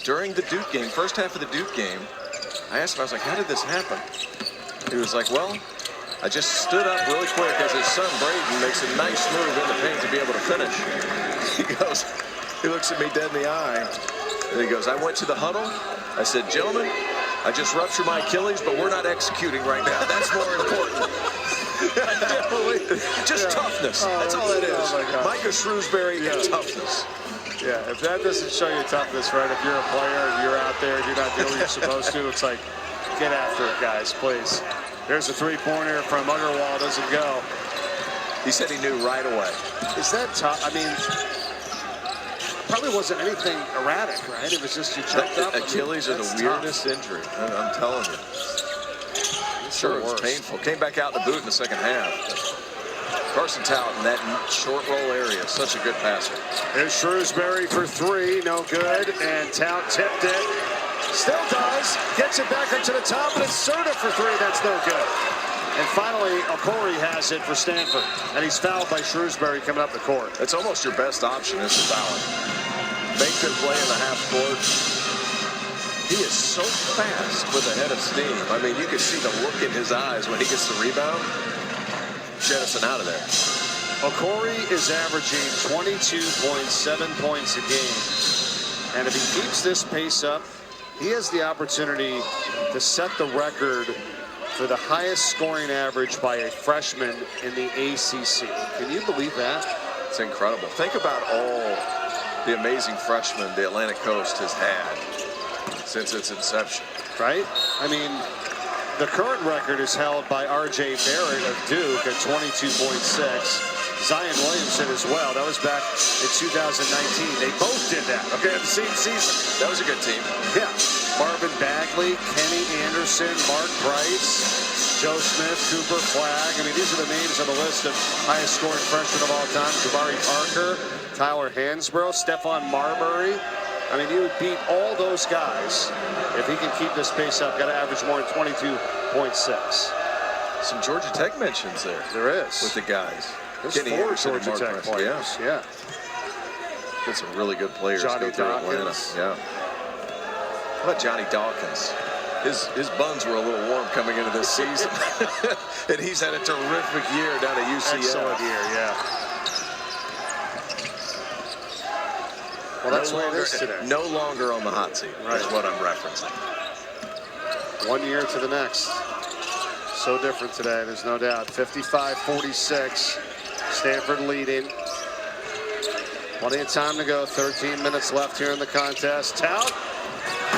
during the Duke game, first half of the Duke game. I asked him, I was like, how did this happen? He was like, well, I just stood up really quick as his son Braden makes a nice move in the paint to be able to finish. He goes, he looks at me dead in the eye, and he goes, I went to the huddle. I said, gentlemen, I just ruptured my Achilles, but we're not executing right now. That's more important. Just toughness. That's all that is. Oh Micah Shrewsbury and toughness. Yeah, if that doesn't show you toughness, right? If you're a player and you're out there and you're not doing what you're supposed to, it's like, get after it, guys, please. There's a three-pointer from Agarwal. Doesn't go. He said he knew right away. Is that tough? I mean, probably wasn't anything erratic, right? It was just you jumped up. Achilles are the weirdest injury. I'm telling you. Sure, it was painful. Came back out in the boot in the second half. Carson Tout in that short roll area, such a good passer. There's Shrewsbury for 3, no good, and Tout tipped it. Still does, gets it back up to the top, and it's Serta for 3, that's no good. And finally, Okori has it for Stanford, and he's fouled by Shrewsbury coming up the court. That's almost your best option is to foul him. Make good play in the half court. He is so fast with a head of steam. I mean, you can see the look in his eyes when he gets the rebound. Jettison out of there. Okori is averaging 22.7 points a game. And if he keeps this pace up, he has the opportunity to set the record for the highest scoring average by a freshman in the ACC. Can you believe that? It's incredible. Think about all the amazing freshmen the Atlantic Coast has had since its inception. Right? I mean, the current record is held by R.J. Barrett of Duke at 22.6. Zion Williamson as well. That was back in 2019. They both did that. Okay, the same season. That was a good team. Yeah. Marvin Bagley, Kenny Anderson, Mark Price, Joe Smith, Cooper Flagg. I mean, these are the names on the list of highest scoring freshmen of all time. Jabari Parker, Tyler Hansbrough, Stephon Marbury. I mean, he would beat all those guys if he can keep this pace up. Got to average more than 22.6. Some Georgia Tech mentions there. There is. With the guys. There's Kenny 4 Anderson Georgia Tech players. Yeah. Got some really good players Johnny go through Dawkins. Atlanta. Yeah. How about Johnny Dawkins? His buns were a little warm coming into this season. And he's had a terrific year down at UCF. Excellent year, yeah. Well, that's what it is today. No longer on the hot seat. Right. That's what I'm referencing. 1 year to the next. So different today, there's no doubt. 55-46. Stanford leading. Plenty of time to go. 13 minutes left here in the contest. Tout.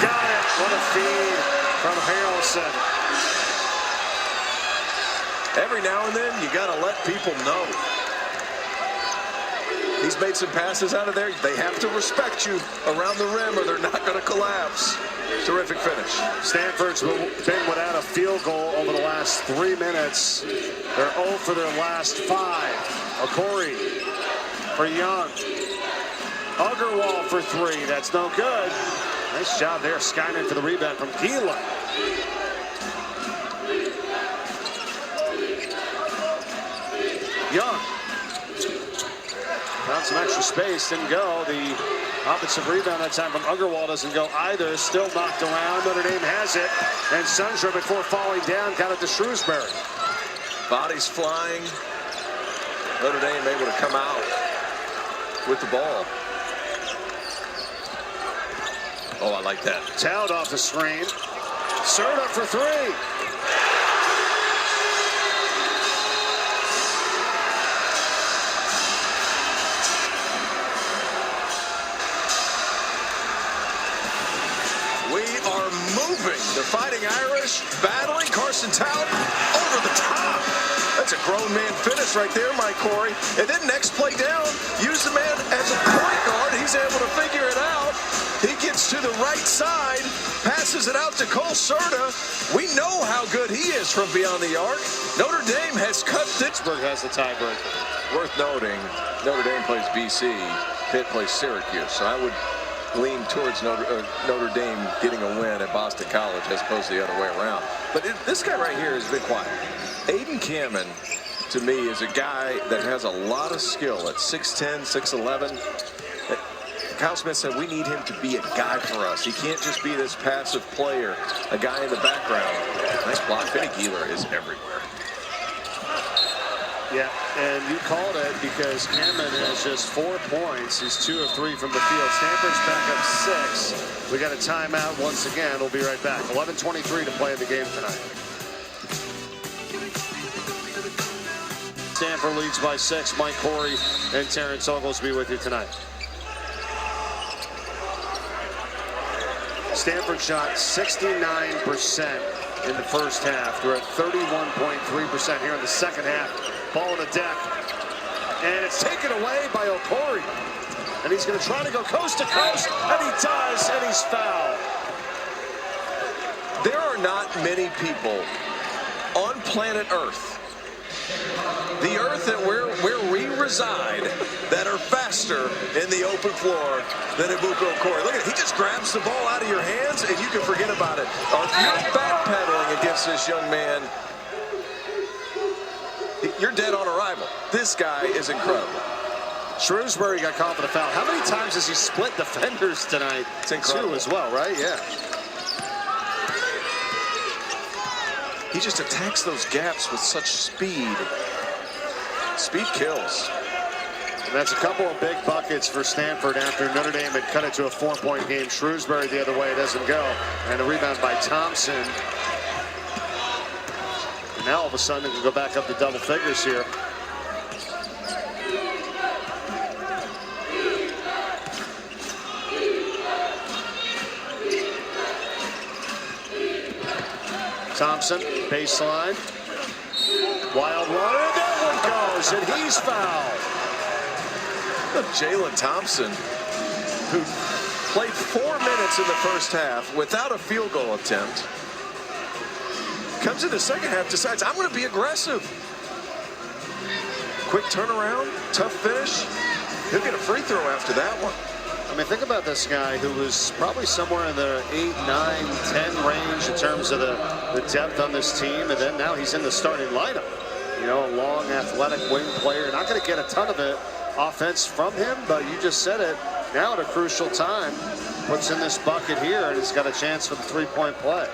Got it. What a feed from Harrelson. Every now and then, you got to let people know. He's made some passes out of there. They have to respect you around the rim or they're not going to collapse. Terrific finish. Stanford's been without a field goal over the last 3 minutes. They're 0 for their last 5. Okori for Young. Agarwal for 3. That's no good. Nice job there. Skyman for the rebound from Gila. Young. Found some extra space, didn't go. The offensive rebound that time from Agarwal doesn't go either. Still knocked around. Notre Dame has it. And Sundro, before falling down, got it to Shrewsbury. Bodies flying. Notre Dame able to come out with the ball. Oh, I like that. Tailed off the screen. Serta for three. We are moving. The Fighting Irish battling Carson Towne over the top. That's a grown man finish right there, Mike Corey. And then next play down, use the man as a point guard. He's able to figure it out. He gets to the right side, passes it out to Cole Serta. We know how good he is from beyond the arc. Notre Dame has cut this. Pittsburgh has the tiebreaker. Worth noting, Notre Dame plays BC, Pitt plays Syracuse. So I would lean towards Notre Dame getting a win at Boston College as opposed to the other way around. But this guy right here has been quiet. Aiden Cameron, to me, is a guy that has a lot of skill at 6'10", 6'11". Kyle Smith said we need him to be a guy for us. He can't just be this passive player, a guy in the background. Nice block. Benny Gieler is everywhere. Yeah, and you called it because Cameron has just 4 points. He's 2 of 3 from the field. Stanford's back up 6. We got a timeout once again. We'll be right back. 11:23 to play in the game tonight. Stanford leads by 6. Mike Corey and Terrence Oglesby with you tonight. Stanford shot 69% in the first half. They're at 31.3% here in the second half. Ball on the deck. And it's taken away by Okori. And he's going to try to go coast to coast. And he does. And he's fouled. There are not many people on planet Earth, the Earth that where we reside, that are faster in the open floor than Ebuka Okori. Look at it. He just grabs the ball out of your hands and you can forget about it. Or if you're backpedaling against this young man, you're dead on arrival. This guy is incredible. Shrewsbury got called for the foul. How many times has he split defenders tonight? It's incredible. 2 as well, right? Yeah. He just attacks those gaps with such speed. Speed kills. And that's a couple of big buckets for Stanford after Notre Dame had cut it to a 4-point game. Shrewsbury the other way doesn't go. And a rebound by Thompson. And now all of a sudden it can go back up to double figures here. Thompson, baseline. Wild one, and that one goes, and he's fouled. Jalen Thompson, who played 4 minutes in the first half without a field goal attempt, comes in the second half, decides, I'm going to be aggressive. Quick turnaround, tough finish. He'll get a free throw after that one. I mean, think about this guy who was probably somewhere in the 8, 9, 10 range in terms of the depth on this team, and then now he's in the starting lineup. You know, a long, athletic wing player. Not going to get a ton of it offense from him, but you just said it. Now at a crucial time, puts in this bucket here, and he's got a chance for the 3-point play.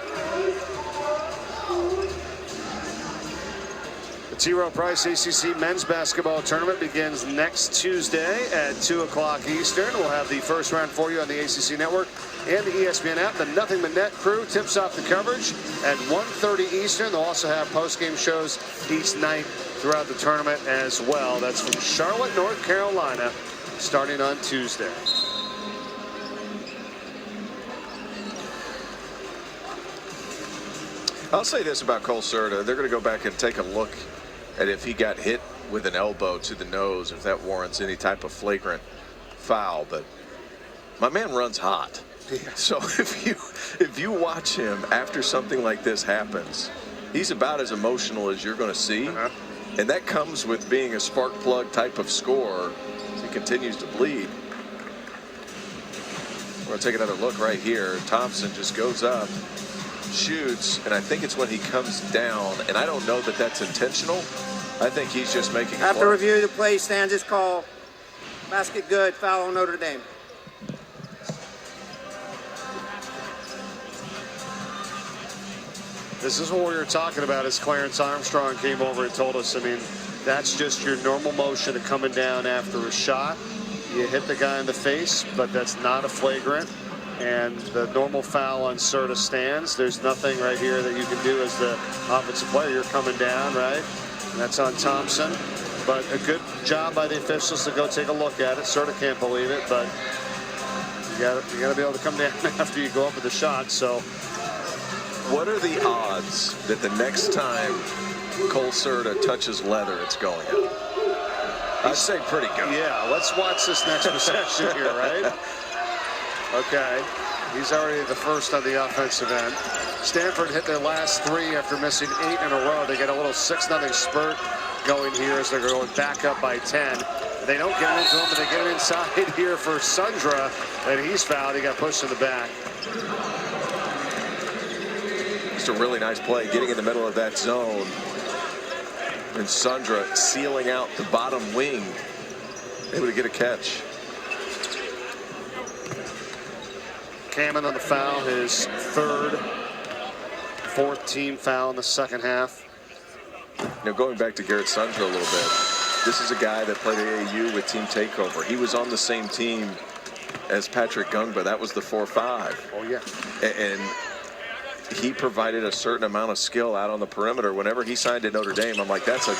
T. Rowe Price ACC men's basketball tournament begins next Tuesday at 2 o'clock Eastern. We'll have the first round for you on the ACC network and the ESPN app. The Nothing But Net crew tips off the coverage at 1:30 Eastern. They'll also have post-game shows each night throughout the tournament as well. That's from Charlotte, North Carolina, starting on Tuesday. I'll say this about Cole Serta. They're going to go back and take a look at if he got hit with an elbow to the nose, if that warrants any type of flagrant foul. But my man runs hot. So if you watch him after something like this happens, he's about as emotional as you're going to see. And that comes with being a spark plug type of scorer as he continues to bleed. We're going to take another look right here. Thompson just goes up, shoots, and I think it's when he comes down, and I don't know that that's intentional. I think he's just making a After review, the play stands his call. Basket good, foul on Notre Dame. This is what we were talking about as Clarence Armstrong came over and told us. I mean, that's just your normal motion of coming down after a shot. You hit the guy in the face, but that's not a flagrant. and the normal foul on Serta stands. There's nothing right here that you can do as the offensive player. You're coming down, right? And that's on Thompson. But a good job by the officials to go take a look at it. Serta can't believe it, but you got to be able to come down after you go up with the shot. So, what are the odds that the next time Cole Serta touches leather, it's going in? I'd say pretty good. Yeah, let's watch this next possession here, right? Okay, he's already the first on the offensive end. Stanford hit their last 3 after missing 8 in a row. They get a little 6-0 spurt going here as they're going back up by 10. They don't get it into him, but they get it inside here for Sundra, and he's fouled. He got pushed in the back. Just a really nice play, getting in the middle of that zone. And Sundra sealing out the bottom wing, able to get a catch. Kamen on the foul, his 3rd, 4th team foul in the second half. Now, going back to Garrett Sundra a little bit, this is a guy that played AAU with Team Takeover. He was on the same team as Patrick Gungba. That was the 4-5. Oh, yeah. And he provided a certain amount of skill out on the perimeter. Whenever he signed at Notre Dame, I'm like, that's a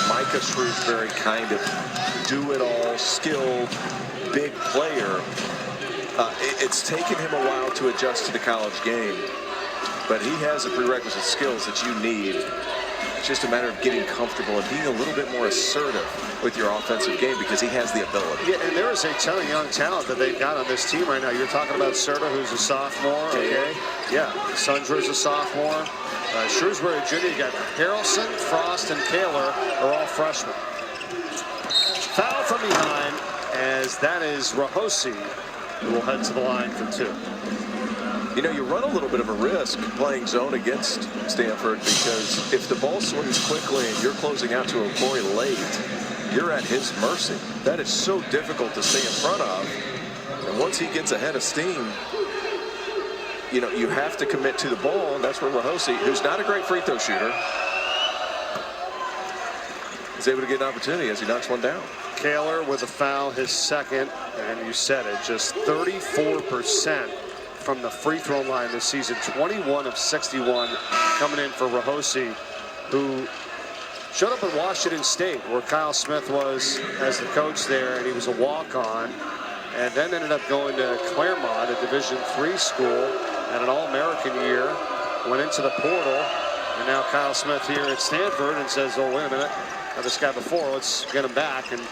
Micah Shrewsbury kind of do-it-all, skilled, big player. It's taken him a while to adjust to the college game, but he has the prerequisite skills that you need. It's just a matter of getting comfortable and being a little bit more assertive with your offensive game because he has the ability. Yeah, and there is a ton of young talent that they've got on this team right now. You're talking about Serta, who's a sophomore, okay? Yeah, Sundra's a sophomore. Shrewsbury Jr., you got Harrelson, Frost, and Kaler are all freshmen. Foul from behind, as that is Rahosi, who will head to the line for 2. You know, you run a little bit of a risk playing zone against Stanford because if the ball swings quickly and you're closing out to a boy late, you're at his mercy. That is so difficult to stay in front of. And once he gets ahead of steam, you know, you have to commit to the ball, and that's where Rahosi, who's not a great free throw shooter, is able to get an opportunity as he knocks one down. Kaler with a foul, his 2nd, and you said it, just 34% from the free throw line this season. 21 of 61 coming in for Rahosi, who showed up at Washington State, where Kyle Smith was as the coach there, and he was a walk-on, and then ended up going to Claremont, a Division III school, and an All-American year, went into the portal, and now Kyle Smith here at Stanford and says, oh, wait a minute, got this guy before, let's get him back. And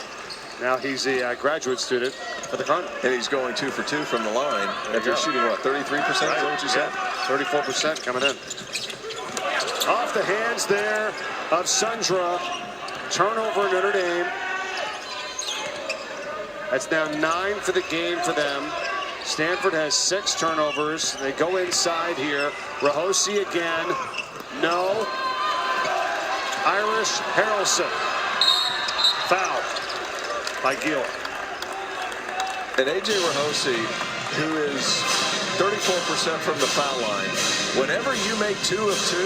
now he's a graduate student for the Cardinals. And he's going 2 for 2 from the line. After shooting, what, 33%? Right. Is that what you said? 34% coming in. Off the hands there of Sundra. Turnover Notre Dame. That's now 9 for the game for them. Stanford has 6 turnovers. They go inside here. Rahosi again. No. Irish Harrelson. Foul by Gill. And A.J. Rahosi, who is 34% from the foul line, whenever you make 2 of 2,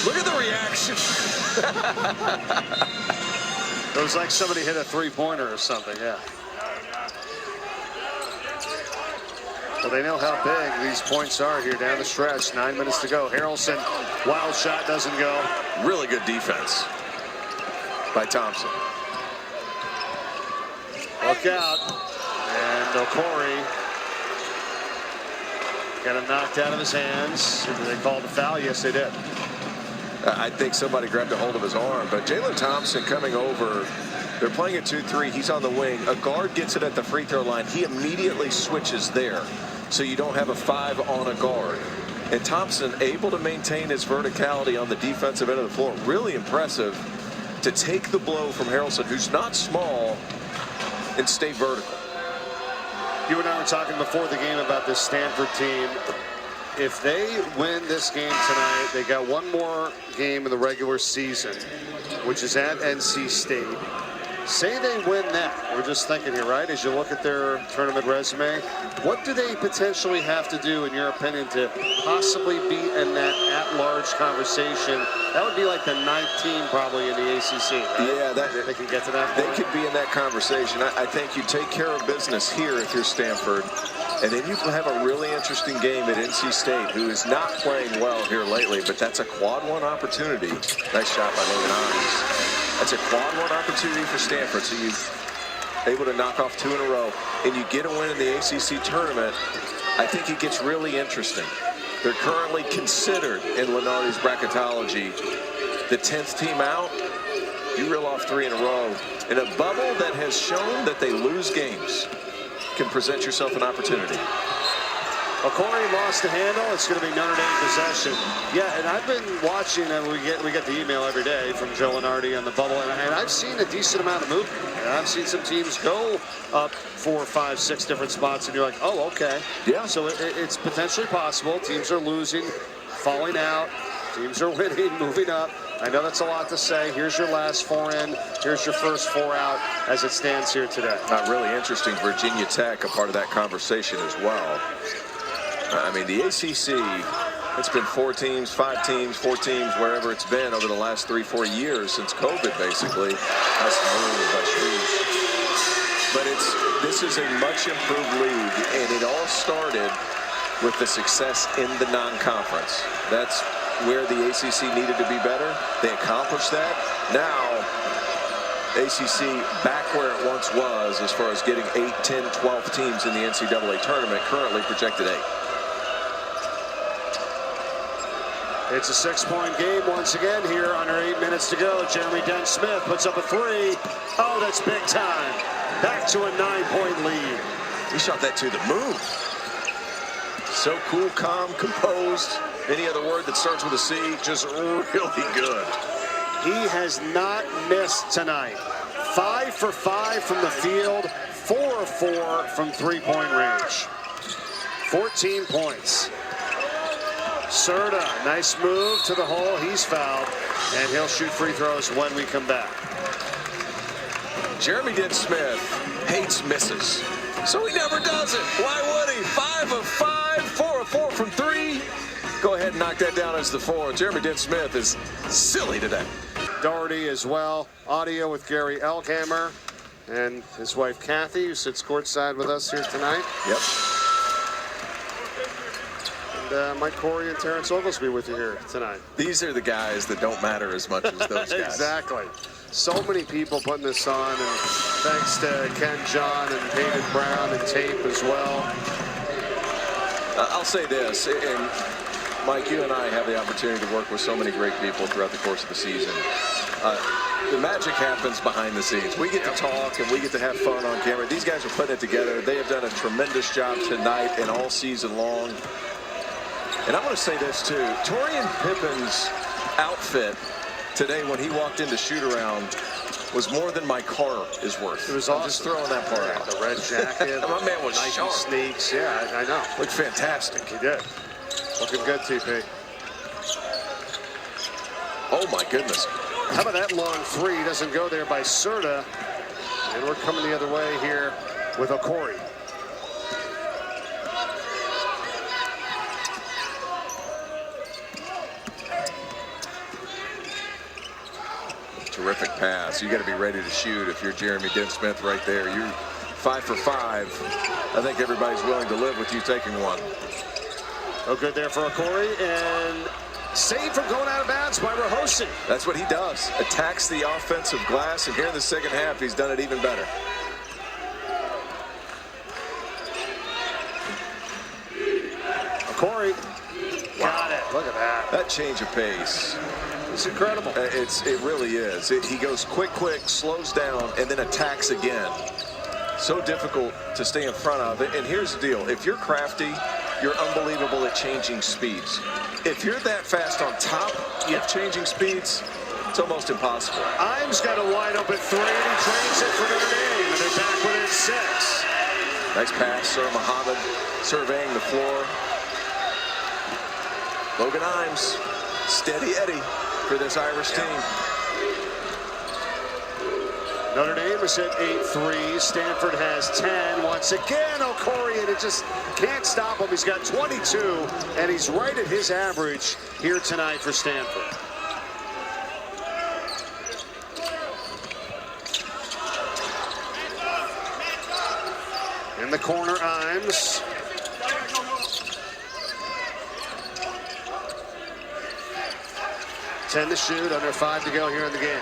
look at the reaction. It was like somebody hit a three-pointer or something, yeah. Well, they know how big these points are here down the stretch. 9 minutes to go. Harrelson, wild shot, doesn't go. Really good defense by Thompson. Look out. And Okori got him knocked out of his hands. Did they call the foul? Yes, they did. I think somebody grabbed a hold of his arm, but Jalen Thompson coming over. They're playing a 2-3. He's on the wing. A guard gets it at the free throw line. He immediately switches there, so you don't have a 5 on a guard. And Thompson able to maintain his verticality on the defensive end of the floor. Really impressive to take the blow from Harrelson, who's not small, and stay vertical. You and I were talking before the game about this Stanford team. If they win this game tonight, they got one more game in the regular season, which is at NC State. Say they win that. We're just thinking here, right? As you look at their tournament resume, what do they potentially have to do, in your opinion, to possibly be in that at-large conversation? That would be like the 9th team probably in the ACC, right? Yeah, they can get to that they point. could be in that conversation. I think you take care of business here if you're Stanford. And then you have a really interesting game at NC State, who is not playing well here lately, but that's a quad one opportunity. Nice shot by Logan Imes. That's a quad one opportunity for Stanford. So you're able to knock off 2 in a row, and you get a win in the ACC tournament. I think it gets really interesting. They're currently considered in Lenardi's bracketology the 10th team out. You reel off 3 in a row in a bubble that has shown that they lose games. Can present yourself an opportunity. Corey lost the handle. It's going to be Notre Dame possession. Yeah, and I've been watching, and we get the email every day from Joe Lenardi on the bubble, and I've seen a decent amount of movement. And I've seen some teams go up 4, 5, 6 different spots, and you're like, oh, okay. Yeah. So it's potentially possible. Teams are losing, falling out. Teams are winning, moving up. I know that's a lot to say. Here's your last 4 in. Here's your first 4 out as it stands here today. Really interesting. Virginia Tech, a part of that conversation as well. I mean, the ACC, it's been 4 teams, 5 teams, 4 teams, wherever it's been over the last 3, 4 years since COVID, basically. That's the move by Shoes. But this is a much improved league, and it all started with the success in the non-conference. That's where the ACC needed to be better. They accomplished that. Now, ACC back where it once was as far as getting 8, 10, 12 teams in the NCAA tournament, currently projected 8. It's a 6-point game once again here, under 8 minutes to go. Jeremy Dent-Smith puts up a 3. Oh, that's big time. Back to a 9-point lead. He shot that to the moon. So cool, calm, composed. Any other word that starts with a C, just really good. He has not missed tonight. 5 for 5 from the field, 4 of 4 from 3-point range. 14 points. Serta, nice move to the hole. He's fouled, and he'll shoot free throws when we come back. Jeremy Dent-Smith hates misses, so he never does it. Why would he? 5 of 5, 4 of 4 from 3. Go ahead and knock that down as the 4. Jeremy Dent-Smith is silly today. Doherty as well. Audio with Gary Elkhammer and his wife Kathy, who sits courtside with us here tonight. Yep. And Mike Corey and Terrence Oglesby with you here tonight. These are the guys that don't matter as much as those guys. Exactly. So many people putting this on, and thanks to Ken John and David Brown and Tape as well. I'll say this, and Mike, you and I have the opportunity to work with so many great people throughout the course of the season. The magic happens behind the scenes. We get to talk and we get to have fun on camera. These guys are putting it together. They have done a tremendous job tonight and all season long. And I want to say this too. Torian Pippen's outfit today when he walked into shoot-around was more than my car is worth. It was awesome. I'm just throwing that part out. The red jacket. My man was Nike sharp. sneaks. Yeah, I know. Looked fantastic. He did. Looking good, TP. Oh, my goodness. How about that long 3? Doesn't go there by Serta. And we're coming the other way here with Okori. Terrific pass. You got to be ready to shoot if you're Jeremy Dent-Smith right there. You're 5 for 5. I think everybody's willing to live with you taking one. Oh, good there for Okori, and saved from going out of bounds by Rahosi. That's what he does. Attacks the offensive glass, and here in the second half, he's done it even better. Okori got it. Look at that. That change of pace. It's incredible. It really is. He goes quick, slows down, and then attacks again. So difficult to stay in front of it. And here's the deal. If you're crafty, you're unbelievable at changing speeds. If you're that fast on top of changing speeds, it's almost impossible. Imes got a wide open 3, and he drains it for Notre Dame, and they're back within 6. Nice pass, Sir Muhammad surveying the floor. Logan Imes, steady Eddie for this Irish team. Notre Dame has hit 8 threes. Stanford has 10. Once again, Okori, and it just can't stop him. He's got 22, and he's right at his average here tonight for Stanford. In the corner, Imes. 10 to shoot, under 5 to go here in the game.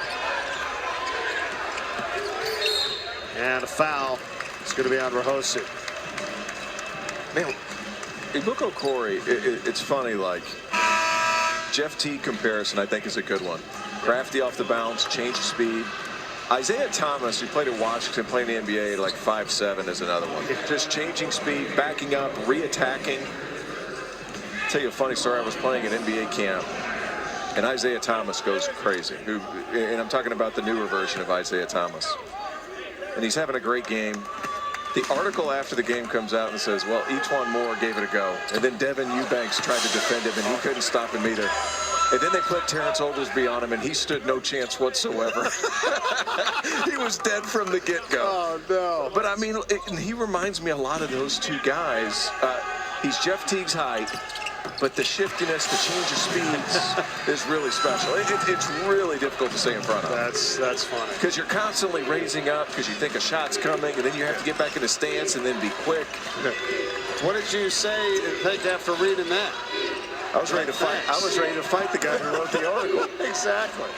And a foul. It's going to be on Rahosi. Man, Ibuko Corey, it's funny, like, Jeff Teague comparison, I think, is a good one. Crafty off the bounce, change of speed. Isaiah Thomas, who played at Washington, playing the NBA at like 5'7", is another one. Just changing speed, backing up, re-attacking. I'll tell you a funny story. I was playing an NBA camp, and Isaiah Thomas goes crazy. And I'm talking about the newer version of Isaiah Thomas. And he's having a great game. The article after the game comes out and says, well, E'Twaun Moore gave it a go. And then Devin Eubanks tried to defend him, and he couldn't stop him either. And then they put Terrence Oglesby on him, and he stood no chance whatsoever. He was dead from the get-go. Oh, no. But, I mean, he reminds me a lot of those two guys. He's Jeff Teague's height, but the shiftiness, the change of speeds is really special. It's really difficult to stay in front of. That's funny. Because you're constantly raising up because you think a shot's coming, and then you have to get back in the stance and then be quick. What did you say and think after reading that? I was ready to fight. I was ready to fight the guy who wrote the article. Exactly.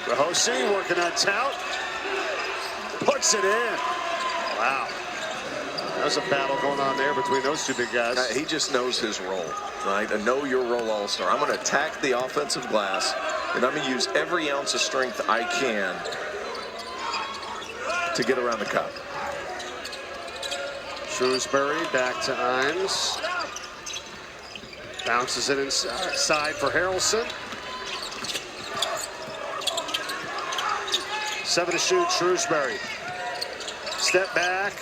Rahosi working on Tout. Puts it in. Wow. There's a battle going on there between those two big guys. He just knows his role, right? A know-your-role all-star. I'm going to attack the offensive glass, and I'm going to use every ounce of strength I can to get around the cup. Shrewsbury back to Imes. Bounces it inside for Harrelson. 7 to shoot, Shrewsbury. Step back.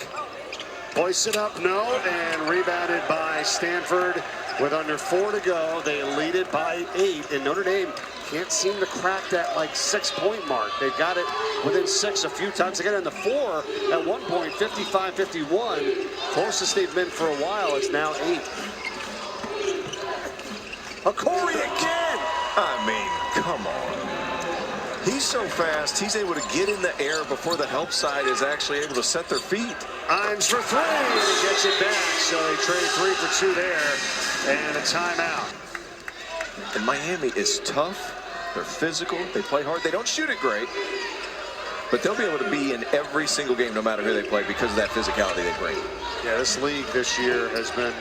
Hoists it up, no, and rebounded by Stanford with under 4 to go. They lead it by 8, and Notre Dame can't seem to crack that like 6-point mark. They've got it within 6 a few times. They got it in the 4 at one point, 55-51. Closest they've been for a while. It's now 8. Corey again. I mean, come on. He's so fast, he's able to get in the air before the help side is actually able to set their feet. Imes for 3, and he gets it back. So they trade 3 for 2 there, and a timeout. And Miami is tough. They're physical. They play hard. They don't shoot it great, but they'll be able to be in every single game no matter who they play because of that physicality they bring. Yeah, this league this year has been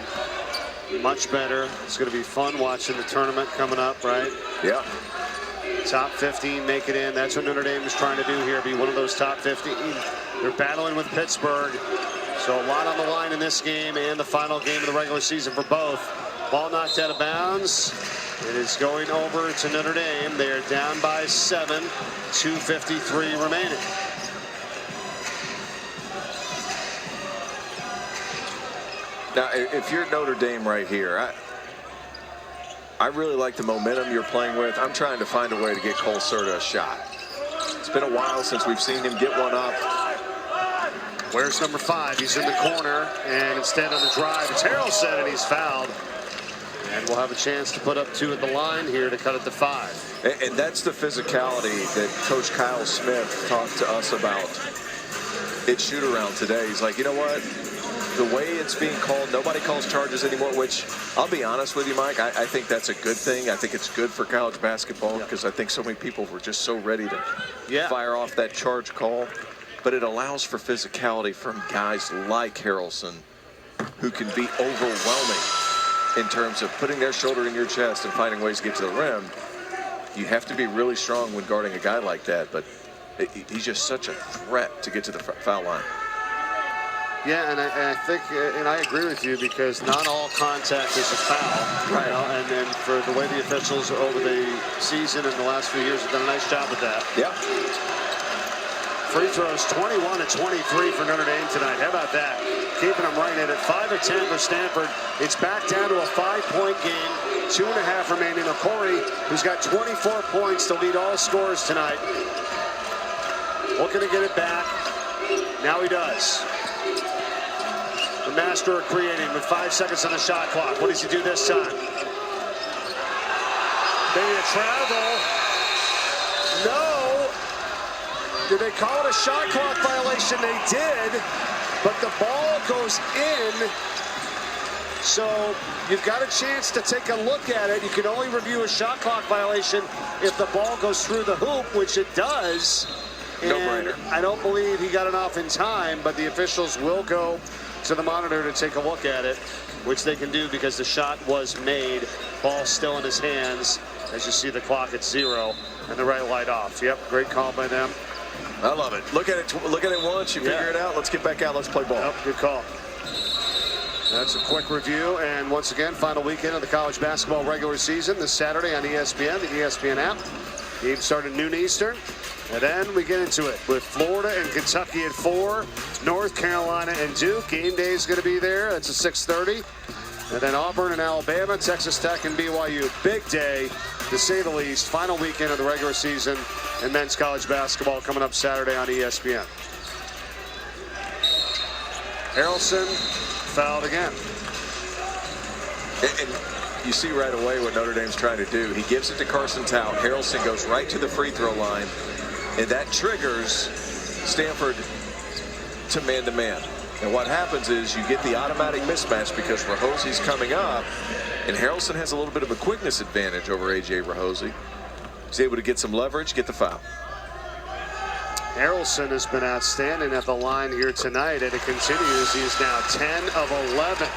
much better. It's going to be fun watching the tournament coming up, right? Yeah. Top 15 make it in. That's what Notre Dame is trying to do here, be one of those top 15. They're battling with Pittsburgh, so a lot on the line in this game and the final game of the regular season for both. Ball knocked out of bounds. It is going over to Notre Dame. They are down by 7, 2:53 remaining. Now, if you're Notre Dame right here, I really like the momentum you're playing with. I'm trying to find a way to get Cole Serta a shot. It's been a while since we've seen him get one up. Where's number 5? He's in the corner, and instead on the drive, it's Harrelson, and he's fouled. And we'll have a chance to put up 2 at the line here to cut it to 5. And that's the physicality that Coach Kyle Smith talked to us about at shoot-around today. He's like, you know what? The way it's being called, nobody calls charges anymore, which I'll be honest with you, Mike, I think that's a good thing. I think it's good for college basketball because I think so many people were just so ready to fire off that charge call. But it allows for physicality from guys like Harrelson who can be overwhelming in terms of putting their shoulder in your chest and finding ways to get to the rim. You have to be really strong when guarding a guy like that, but he's just such a threat to get to the foul line. Yeah, and I think, and I agree with you, because not all contact is a foul. Right. You know, and then for the way the officials over the season and the last few years have done a nice job with that. Yeah. Free throws 21 to 23 for Notre Dame tonight. How about that? Keeping them right in at 5 of 10 for Stanford. It's back down to a 5-point game. 2.5 remaining. Corey, who's got 24 points to lead all scorers tonight. Looking to get it back. Now he does. The master of creating with 5 seconds on the shot clock. What does he do this time? Maybe a travel. No. Did they call it a shot clock violation? They did, but the ball goes in. So you've got a chance to take a look at it. You can only review a shot clock violation if the ball goes through the hoop, which it does. And I don't believe he got it off in time, but the officials will go to the monitor to take a look at it, which they can do because the shot was made. Ball still in his hands as you see the clock at 0 and the red light off. Yep, great call by them. I love it. Look at it once, you figure it out. Let's get back out. Let's play ball. Yep, good call. That's a quick review, and once again, final weekend of the college basketball regular season this Saturday on ESPN, the ESPN app. Game started noon Eastern, and then we get into it with Florida and Kentucky at 4, North Carolina and Duke. Game day is going to be there. That's a 6:30. And then Auburn and Alabama, Texas Tech and BYU. Big day, to say the least. Final weekend of the regular season in men's college basketball coming up Saturday on ESPN. Harrelson fouled again. And you see right away what Notre Dame's trying to do. He gives it to Carson Tout. Harrelson goes right to the free throw line, and that triggers Stanford to man-to-man. And what happens is you get the automatic mismatch because Rahosey's coming up, and Harrelson has a little bit of a quickness advantage over A.J. Rahosey. He's able to get some leverage, get the foul. Harrelson has been outstanding at the line here tonight, and it continues. He is now 10 of 11.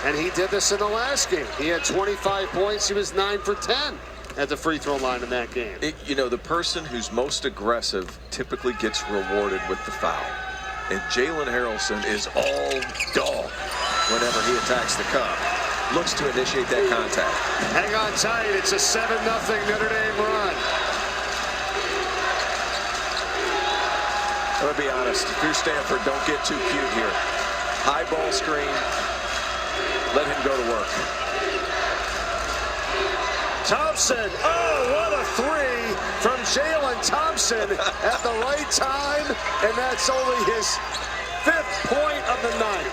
And he did this in the last game. He had 25 points. He was 9 for 10 at the free throw line in that game. You know, the person who's most aggressive typically gets rewarded with the foul. And Jalen Harrelson is all dog whenever he attacks the cup. Looks to initiate that contact. Hang on tight. It's a 7-0 Notre Dame run. I'm going to be honest. If you're Stanford, don't get too cute here. High ball screen. Let him go to work. Thompson. Oh, what a three from Jalen Thompson at the right time. And that's only his 5th point of the night.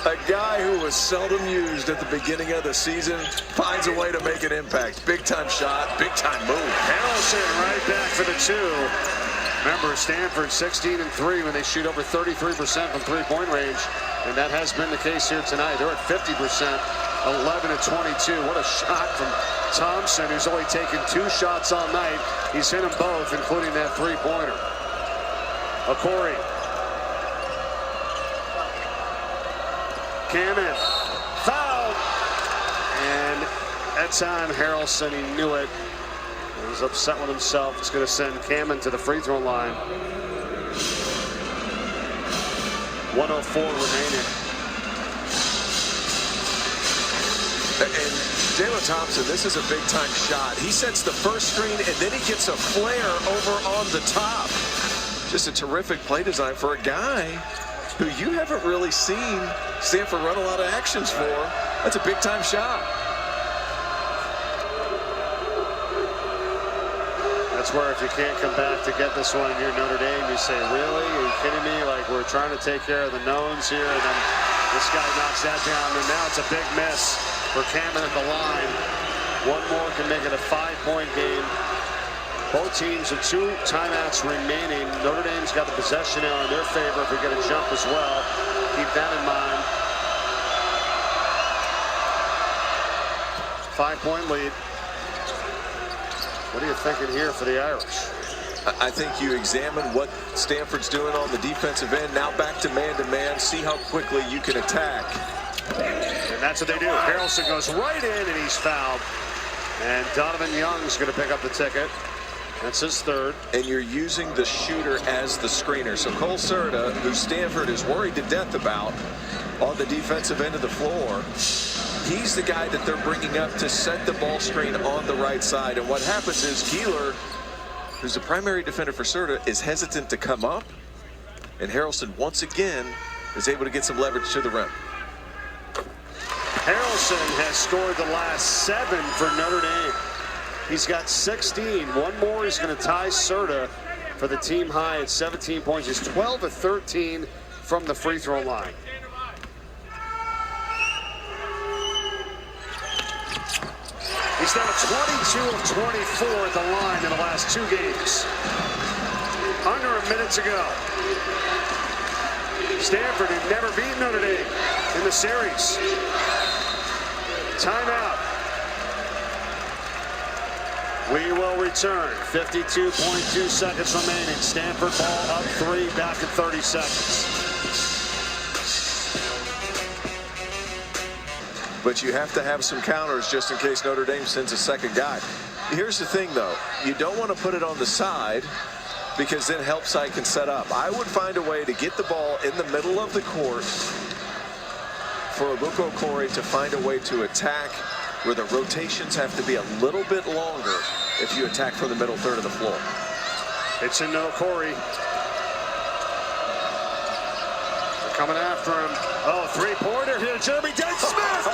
A guy who was seldom used at the beginning of the season finds a way to make an impact. Big time shot, big time move. Harrelson right back for the 2. Remember, Stanford 16-3 when they shoot over 33% from three-point range. And that has been the case here tonight. They're at 50%, 11-22. What a shot from Thompson, who's only taken 2 shots all night. He's hit them both, including that three-pointer. Okori. Cannon. Foul. And that time, Harrelson, he knew it. He was upset with himself. He's going to send Cameron to the free throw line. 1:04 remaining. And Jalen Thompson, this is a big-time shot. He sets the first screen, and then he gets a flare over on the top. Just a terrific play design for a guy who you haven't really seen Stanford run a lot of actions for. That's a big-time shot. That's where if you can't come back to get this one, you're Notre Dame, you say, really? Are you kidding me? Like, we're trying to take care of the knowns here, and then this guy knocks that down, and now it's a big miss for Cameron at the line. One more can make it a 5-point game. Both teams with 2 timeouts remaining. Notre Dame's got the possession now in their favor if we get a jump as well. Keep that in mind. 5-point lead. What are you thinking here for the Irish? I think you examine what Stanford's doing on the defensive end. Now back to man-to-man. See how quickly you can attack. And that's what they do. Harrelson goes right in, and he's fouled. And Donovan Young's going to pick up the ticket. That's his 3rd. And you're using the shooter as the screener. So Cole Serta, who Stanford is worried to death about on the defensive end of the floor, he's the guy that they're bringing up to set the ball screen on the right side. And what happens is Keeler, who's the primary defender for Serta, is hesitant to come up. And Harrelson, once again, is able to get some leverage to the rim. Harrelson has scored the last 7 for Notre Dame. He's got 16. One more, he's going to tie Serta for the team high at 17 points. He's 12 of 13 from the free throw line. He's now 22 of 24 at the line in the last 2 games. Under a minute to go. Stanford had never beaten Notre Dame in the series. Timeout. We will return. 52.2 seconds remaining. Stanford ball up 3, back at 30 seconds. But you have to have some counters just in case Notre Dame sends a second guy. Here's the thing, though. You don't want to put it on the side because then help side can set up. I would find a way to get the ball in the middle of the court for Abuko Okori to find a way to attack where the rotations have to be a little bit longer if you attack from the middle third of the floor. It's in Okori. They're coming after him. Oh, three-pointer here. Jeremy Dent-Smith.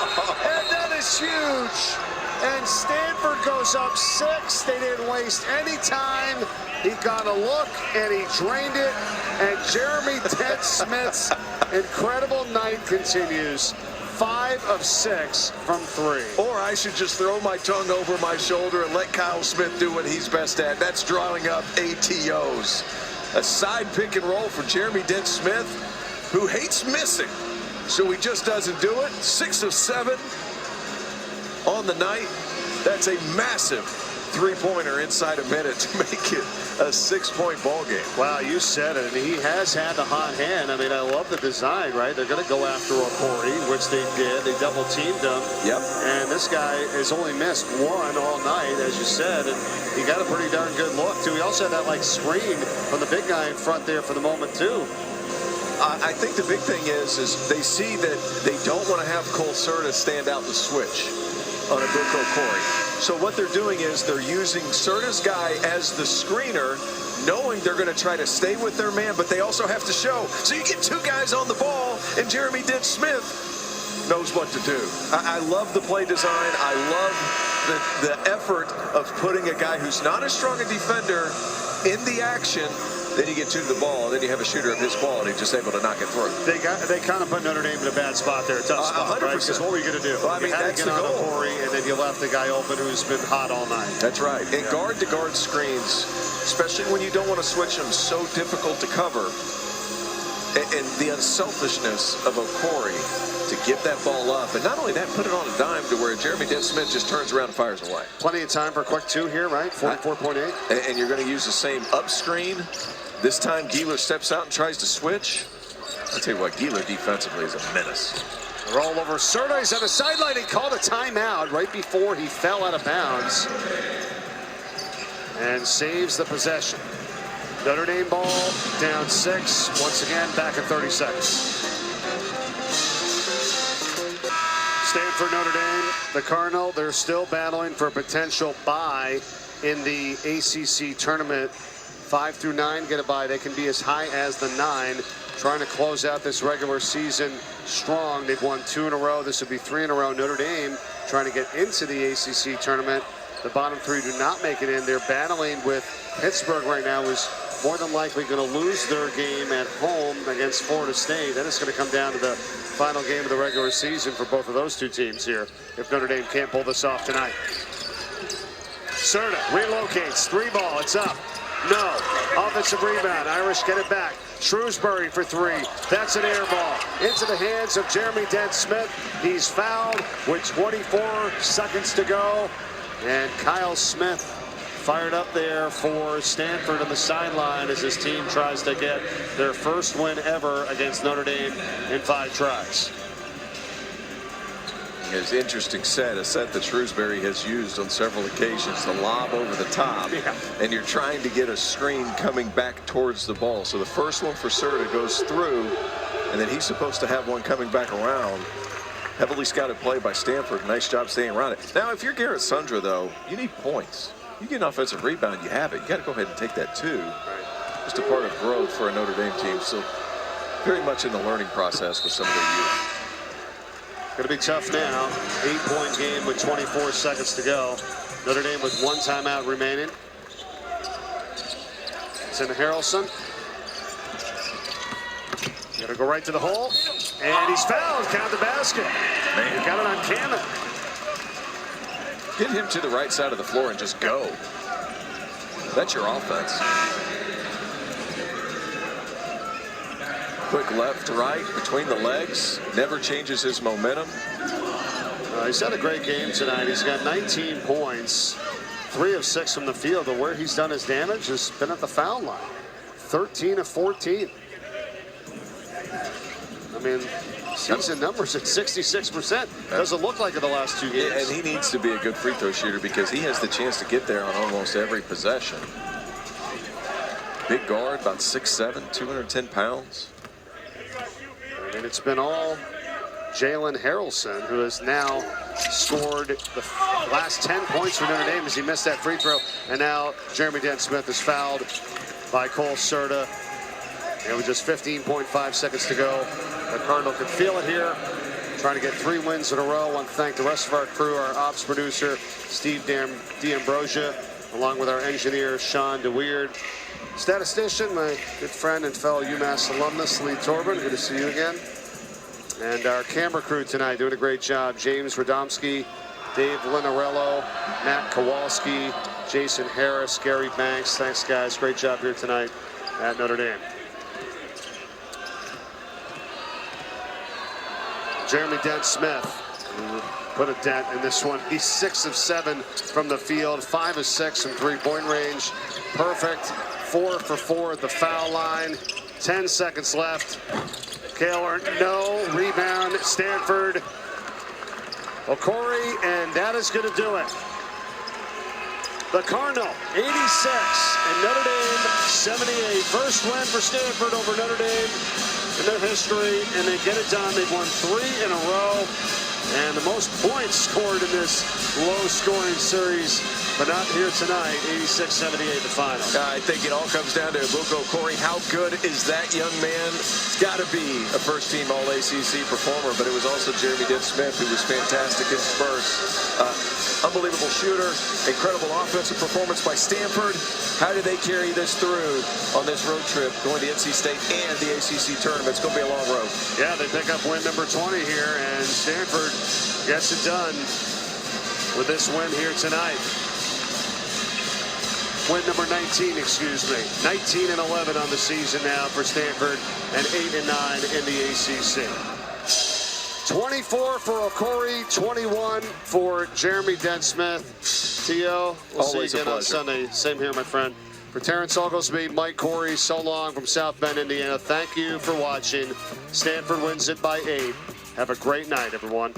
And that is huge. And Stanford goes up 6. They didn't waste any time. He got a look, and he drained it. And Jeremy Dent-Smith's incredible night continues. 5 of 6 from 3. Or I should just throw my tongue over my shoulder and let Kyle Smith do what he's best at. That's drawing up ATOs. A side pick and roll for Jeremy Dent-Smith, who hates missing. So he just doesn't do it. 6 of 7 on the night. That's a massive three-pointer inside a minute to make it a 6-point ball game. Wow, you said it. I mean, he has had the hot hand. I mean, I love the design, right? They're going to go after Okori, which they did. They double-teamed him. Yep. And this guy has only missed 1 all night, as you said, and he got a pretty darn good look, too. He also had that, like, screen from the big guy in front there for the moment, too. I think the big thing is they see that they don't want to have Cole Serta stand out the switch on Abuko Okori. So what they're doing is they're using Serta's guy as the screener, knowing they're going to try to stay with their man, but they also have to show. So you get 2 guys on the ball, and Jeremy Dent-Smith knows what to do. I love the play design. I love the effort of putting a guy who's not as strong a defender in the action. Then you get 2 to the ball, and then you have a shooter of his quality just able to knock it through. They kind of put Notre Dame in a bad spot there, a tough spot, 100%. Right? Because what were you going to do? Well, I mean, you had that's to get the on goal. Okori, and then you left the guy open who's been hot all night. That's right. And guard-to-guard screens, especially when you don't want to switch them, so difficult to cover. And the unselfishness of Okori to get that ball up. And not only that, put it on a dime to where Jeremy Dent-Smith just turns around and fires away. Plenty of time for a quick 2 here, right? 44.8. And you're going to use the same up screen. This time, Gieler steps out and tries to switch. I'll tell you what, Gieler defensively is a menace. They're all over Serta. He's on the sideline. He called a timeout right before he fell out of bounds. And saves the possession. Notre Dame ball down 6. Once again, back at 30 seconds. Stanford, Notre Dame, the Cardinal, they're still battling for a potential bye in the ACC tournament. 5 through 9 get a bye. They can be as high as the 9. Trying to close out this regular season strong. They've won 2 in a row. This would be 3 in a row. Notre Dame trying to get into the ACC tournament. The bottom 3 do not make it in. They're battling with Pittsburgh right now, who's more than likely going to lose their game at home against Florida State. Then it's going to come down to the final game of the regular season for both of those 2 teams here if Notre Dame can't pull this off tonight. Serta relocates. 3 ball. It's up. No. Offensive rebound. Irish get it back. Shrewsbury for 3. That's an air ball. Into the hands of Jeremy Dent-Smith. He's fouled with 24 seconds to go. And Kyle Smith fired up there for Stanford on the sideline as his team tries to get their first win ever against Notre Dame in 5 tries. His interesting set, a set that Shrewsbury has used on several occasions, the lob over the top, and you're trying to get a screen coming back towards the ball. So the first one for Serta goes through, and then he's supposed to have one coming back around. Heavily scouted play by Stanford. Nice job staying around it. Now, if you're Garrett Sundra, though, you need points. You get an offensive rebound, you have it. You got to go ahead and take that, too. Just a part of growth for a Notre Dame team. So very much in the learning process with some of their youth. Going to be tough now. 8-point game with 24 seconds to go. Notre Dame with 1 timeout remaining. It's in Harrelson. Going to go right to the hole. And he's fouled. Count the basket. Man, he got it on Cameron. Get him to the right side of the floor and just go. That's your offense. Quick left, right, between the legs. Never changes his momentum. He's had a great game tonight. He's got 19 points, 3 of 6 from the field. But where he's done his damage has been at the foul line. 13 of 14. I mean, season numbers at 66%. Doesn't look like it the last 2 games. And he needs to be a good free throw shooter because he has the chance to get there on almost every possession. Big guard, about 6'7", 210 pounds. I mean, it's been all Jalen Harrelson, who has now scored the last 10 points for Notre Dame as he missed that free throw. And now Jeremy Dent-Smith is fouled by Cole Serta. And with just 15.5 seconds to go, the Cardinal can feel it here. Trying to get 3 wins in a row. I want to thank the rest of our crew, our ops producer, Steve D'Ambrosia, along with our engineer, Sean DeWeird. Statistician, my good friend and fellow UMass alumnus, Lee Torben. Good to see you again. And our camera crew tonight doing a great job. James Radomski, Dave Linarello, Matt Kowalski, Jason Harris, Gary Banks. Thanks, guys. Great job here tonight at Notre Dame. Jeremy Dent-Smith put a dent in this one. He's 6 of 7 from the field, 5 of 6 from three-point range. Perfect. 4 for 4 at the foul line. 10 seconds left. Kaler, no. Rebound, Stanford. Okori, and that is going to do it. The Cardinal, 86, and Notre Dame, 78. First win for Stanford over Notre Dame in their history, and they get it done. They've won 3 in a row, and the most points scored in this low-scoring series, but not here tonight. 86-78 the final. I think it all comes down to Luke Okori. How good is that young man? It's got to be a first-team All-ACC performer, but it was also Jeremy Dent-Smith, who was fantastic in spurts. Unbelievable shooter, incredible offensive performance by Stanford. How do they carry this through on this road trip, going to NC State and the ACC tournament? It's going to be a long road. Yeah, they pick up win number 20 here, and Stanford gets it done with this win here tonight. Win number 19, excuse me. 19 and 11 on the season now for Stanford, and 8 and 9 in the ACC. 24 for Okori, 21 for Jeremy Dent-Smith. T.O., we'll Always see you again on Sunday. Same here, my friend. For Terrence Oglesby, Mike Corey, so long from South Bend, Indiana. Thank you for watching. Stanford wins it by 8. Have a great night, everyone.